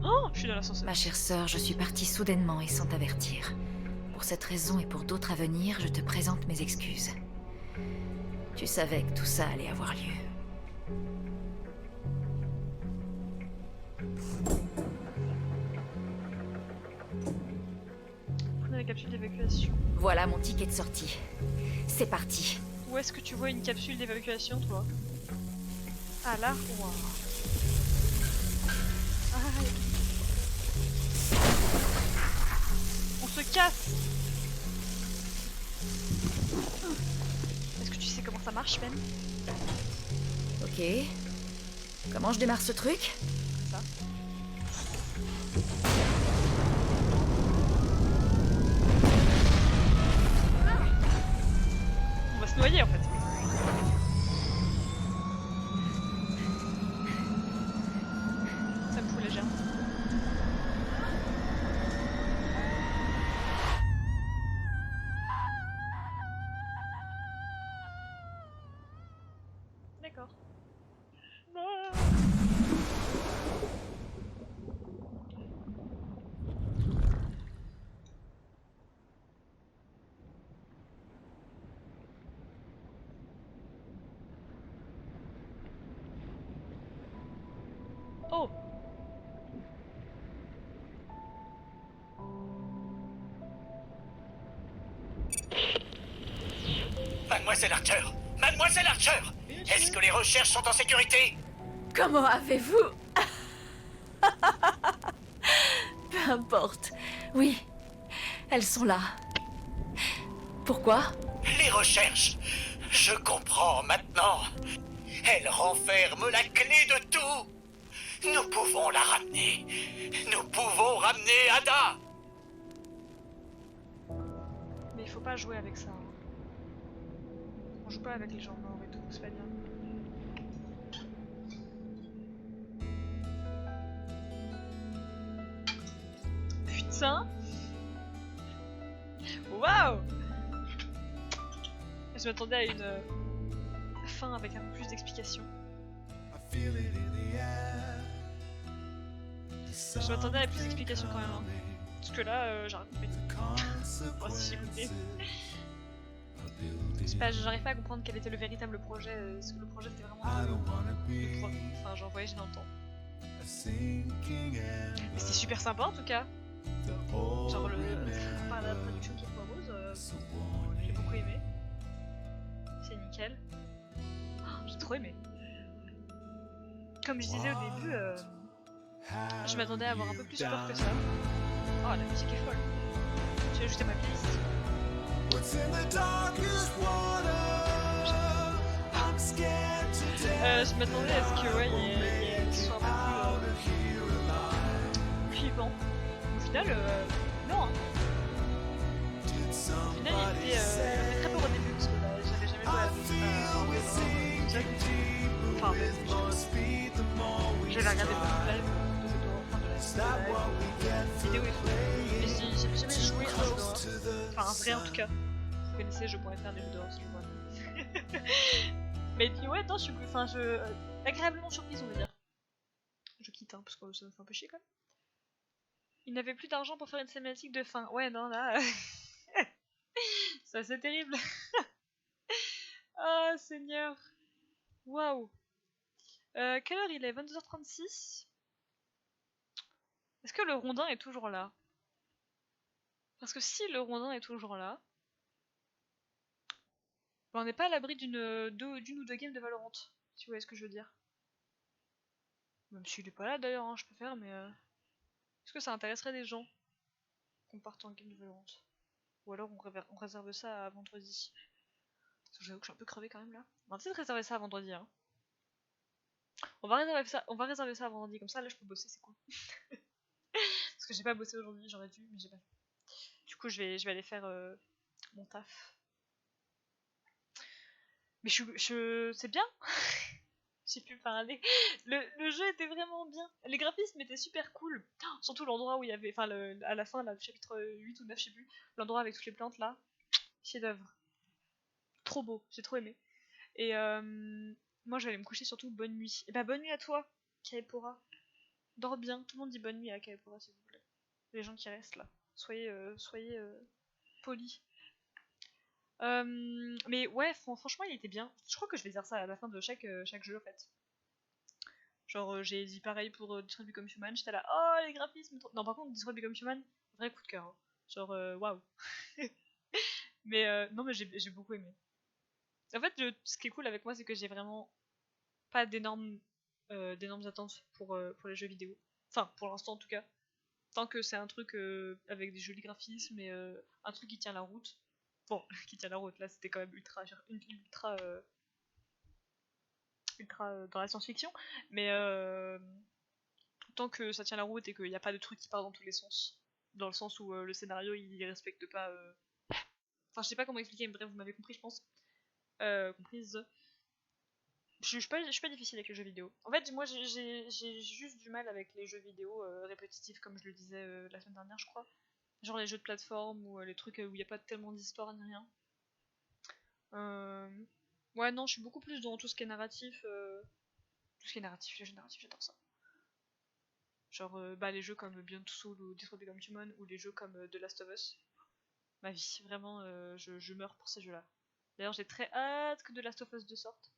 Oh, je suis dans l'ascenseur. Ma chère sœur, je suis partie soudainement et sans t'avertir. Pour cette raison et pour d'autres à venir, je te présente mes excuses. Tu savais que tout ça allait avoir lieu. Prenez la capsule d'évacuation. Voilà mon ticket de sortie. C'est parti. Où est-ce que tu vois une capsule d'évacuation, toi? Ah là? Wow. Aïe. On se casse! Est-ce que tu sais comment ça marche, Ben? Ok. Comment je démarre ce truc? Comme ça. On va se noyer en fait. Ça me fout les germes. D'accord. Non. Oh! Mademoiselle Archer! Mademoiselle Archer! Est-ce que les recherches sont en sécurité? Comment avez-vous... Peu importe. Oui, elles sont là. Pourquoi? Les recherches! Je comprends maintenant. Elle renferme la clé de tout. Nous pouvons la ramener. Nous pouvons ramener Ada. Mais il faut pas jouer avec ça. Hein. On joue pas avec les gens morts et tout, c'est pas bien. Putain! Waouh! Je m'attendais à une fin avec un peu plus d'explications. Je m'attendais à plus d'explications quand même. Hein. Parce que là, j'ai rien compris. Bon, si j'ai compris. C'est pas, j'arrive pas à comprendre quel était le véritable projet. Est-ce que le projet c'était vraiment enfin, genre voyager dans le temps. Mais c'était super sympa en tout cas. Genre par la traduction qui est foireuse, j'ai beaucoup aimé. C'est nickel. Oh, j'ai trop aimé. Comme je disais au début, je m'attendais à avoir un peu plus peur que ça. Oh, la musique est folle. J'ai ajouté ma playlist. Je m'attendais à ce que ouais, il soit un peu plus vivant. Au final, non. Hein. Au final, il était très peur au début parce que j'avais jamais joué à enfin, j'avais regardé beaucoup de live de cette vidéo et tout. Mais j'avais jamais joué à un jeu d'horreur. Enfin, un vrai en tout cas. Vous connaissez, je pourrais faire des jeux d'horreur si je vois. Mais puis ouais, non, je suis enfin, agréablement surprise, on va dire. Je quitte, hein, parce que ça me fait un peu chier quand même. Il n'avait plus d'argent pour faire une cinématique de fin. Ouais, non, là... ça, c'est terrible. Oh, Seigneur. Waouh. Quelle heure il est? 22h36. Est-ce que le rondin est toujours là? Parce que si le rondin est toujours là... Ben, on n'est pas à l'abri d'une ou deux games de Valorant. Si vous voyez ce que je veux dire. Même s'il est pas là d'ailleurs, hein, je peux faire, mais... Est-ce que ça intéresserait des gens qu'on parte en game de Valorant? Ou alors on réserve ça à vendredi. Parce que j'avoue que je suis un peu crevée quand même là. On va peut-être réserver ça à vendredi. Hein. On va réserver ça à vendredi, comme ça là je peux bosser, c'est cool. Parce que j'ai pas bossé aujourd'hui, j'aurais dû, mais j'ai pas fait. Du coup, je vais aller faire mon taf. Mais c'est bien. J'ai pu parler. Le jeu était vraiment bien. Les graphismes étaient super cool. Surtout l'endroit où il y avait, enfin à la fin, là, le chapitre 8 ou 9, je sais plus, l'endroit avec toutes les plantes là. Chef d'œuvre. Trop beau, j'ai trop aimé. Et moi je vais aller me coucher, surtout bonne nuit. Et bah bonne nuit à toi, Kaepora. Dors bien, tout le monde dit bonne nuit à Kaepora s'il vous plaît. Les gens qui restent là. Soyez polis. Mais ouais, franchement il était bien. Je crois que je vais dire ça à la fin de chaque jeu en fait. Genre j'ai dit pareil pour Detroit Become Human, j'étais là, oh les graphismes trop... Non par contre Detroit Become Human, vrai coup de cœur. Hein. Genre waouh. Mais non mais j'ai beaucoup aimé. En fait ce qui est cool avec moi c'est que j'ai vraiment pas d'énormes attentes pour les jeux vidéo. Enfin pour l'instant en tout cas. Tant que c'est un truc avec des jolis graphismes et un truc qui tient la route. Bon, qui tient la route, là c'était quand même ultra dans la science-fiction. Mais tant que ça tient la route et qu'il n'y a pas de truc qui part dans tous les sens. Dans le sens où le scénario il respecte pas. Enfin, je sais pas comment expliquer, mais bref, vous m'avez compris, je pense. Comprise. Je suis pas difficile avec les jeux vidéo. En fait, moi j'ai juste du mal avec les jeux vidéo répétitifs, comme je le disais la semaine dernière, je crois. Genre les jeux de plateforme ou les trucs où il n'y a pas tellement d'histoire ni rien. Ouais, non, je suis beaucoup plus dans tout ce qui est narratif. Tout ce qui est narratif, les jeux narratifs, j'adore ça. Genre bah, les jeux comme Beyond Two Souls ou Detroit Become Human ou les jeux comme The Last of Us. Ma vie, vraiment, je meurs pour ces jeux-là. D'ailleurs, j'ai très hâte que The Last of Us 2 sorte.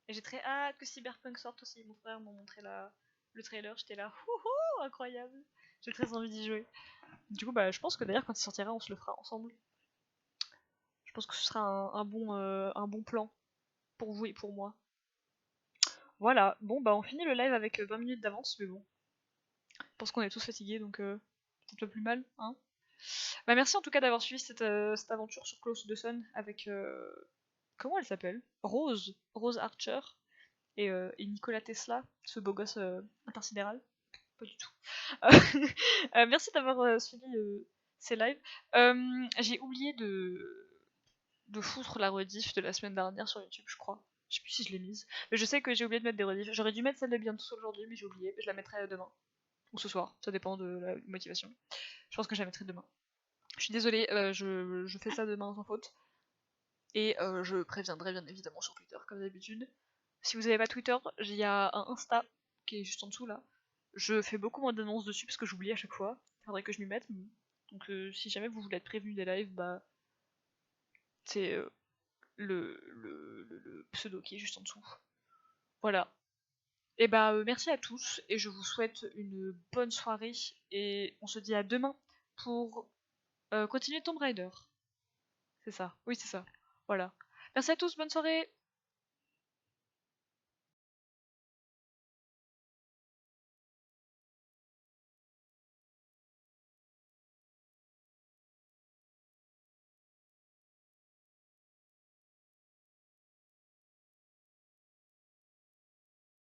Et j'ai très hâte que Cyberpunk sorte aussi. Mon frère m'a montré le trailer, j'étais là, wouhou, incroyable. J'ai très envie d'y jouer. Du coup, bah, je pense que d'ailleurs, quand il sortira, on se le fera ensemble. Je pense que ce sera un bon plan pour vous et pour moi. Voilà, bon, bah, on finit le live avec 20 minutes d'avance, mais bon. Je pense qu'on est tous fatigués, donc c'est un peu plus mal, hein. Bah, merci en tout cas d'avoir suivi cette aventure sur Close to the Sun avec. Comment elle s'appelle? Rose Archer et Nikola Tesla, ce beau gosse intersidéral. Pas du tout. Merci d'avoir suivi ces lives. J'ai oublié de foutre la rediff de la semaine dernière sur YouTube, je crois. Je sais plus si je l'ai mise. Mais je sais que j'ai oublié de mettre des rediffs. J'aurais dû mettre celle de bientôt aujourd'hui, mais j'ai oublié. Je la mettrai demain. Ou ce soir. Ça dépend de la motivation. Je pense que je la mettrai demain. Je suis désolée, je fais ça demain sans faute. Et je préviendrai bien évidemment sur Twitter, comme d'habitude. Si vous n'avez pas Twitter, il y a un Insta qui est juste en dessous là. Je fais beaucoup moins d'annonces dessus parce que j'oublie à chaque fois. Il faudrait que je m'y mette. Donc si jamais vous voulez être prévenu des lives, bah c'est le pseudo qui est juste en dessous. Voilà. Et bah merci à tous et je vous souhaite une bonne soirée et on se dit à demain pour continuer Tomb Raider. C'est ça, oui c'est ça. Voilà. Merci à tous, bonne soirée.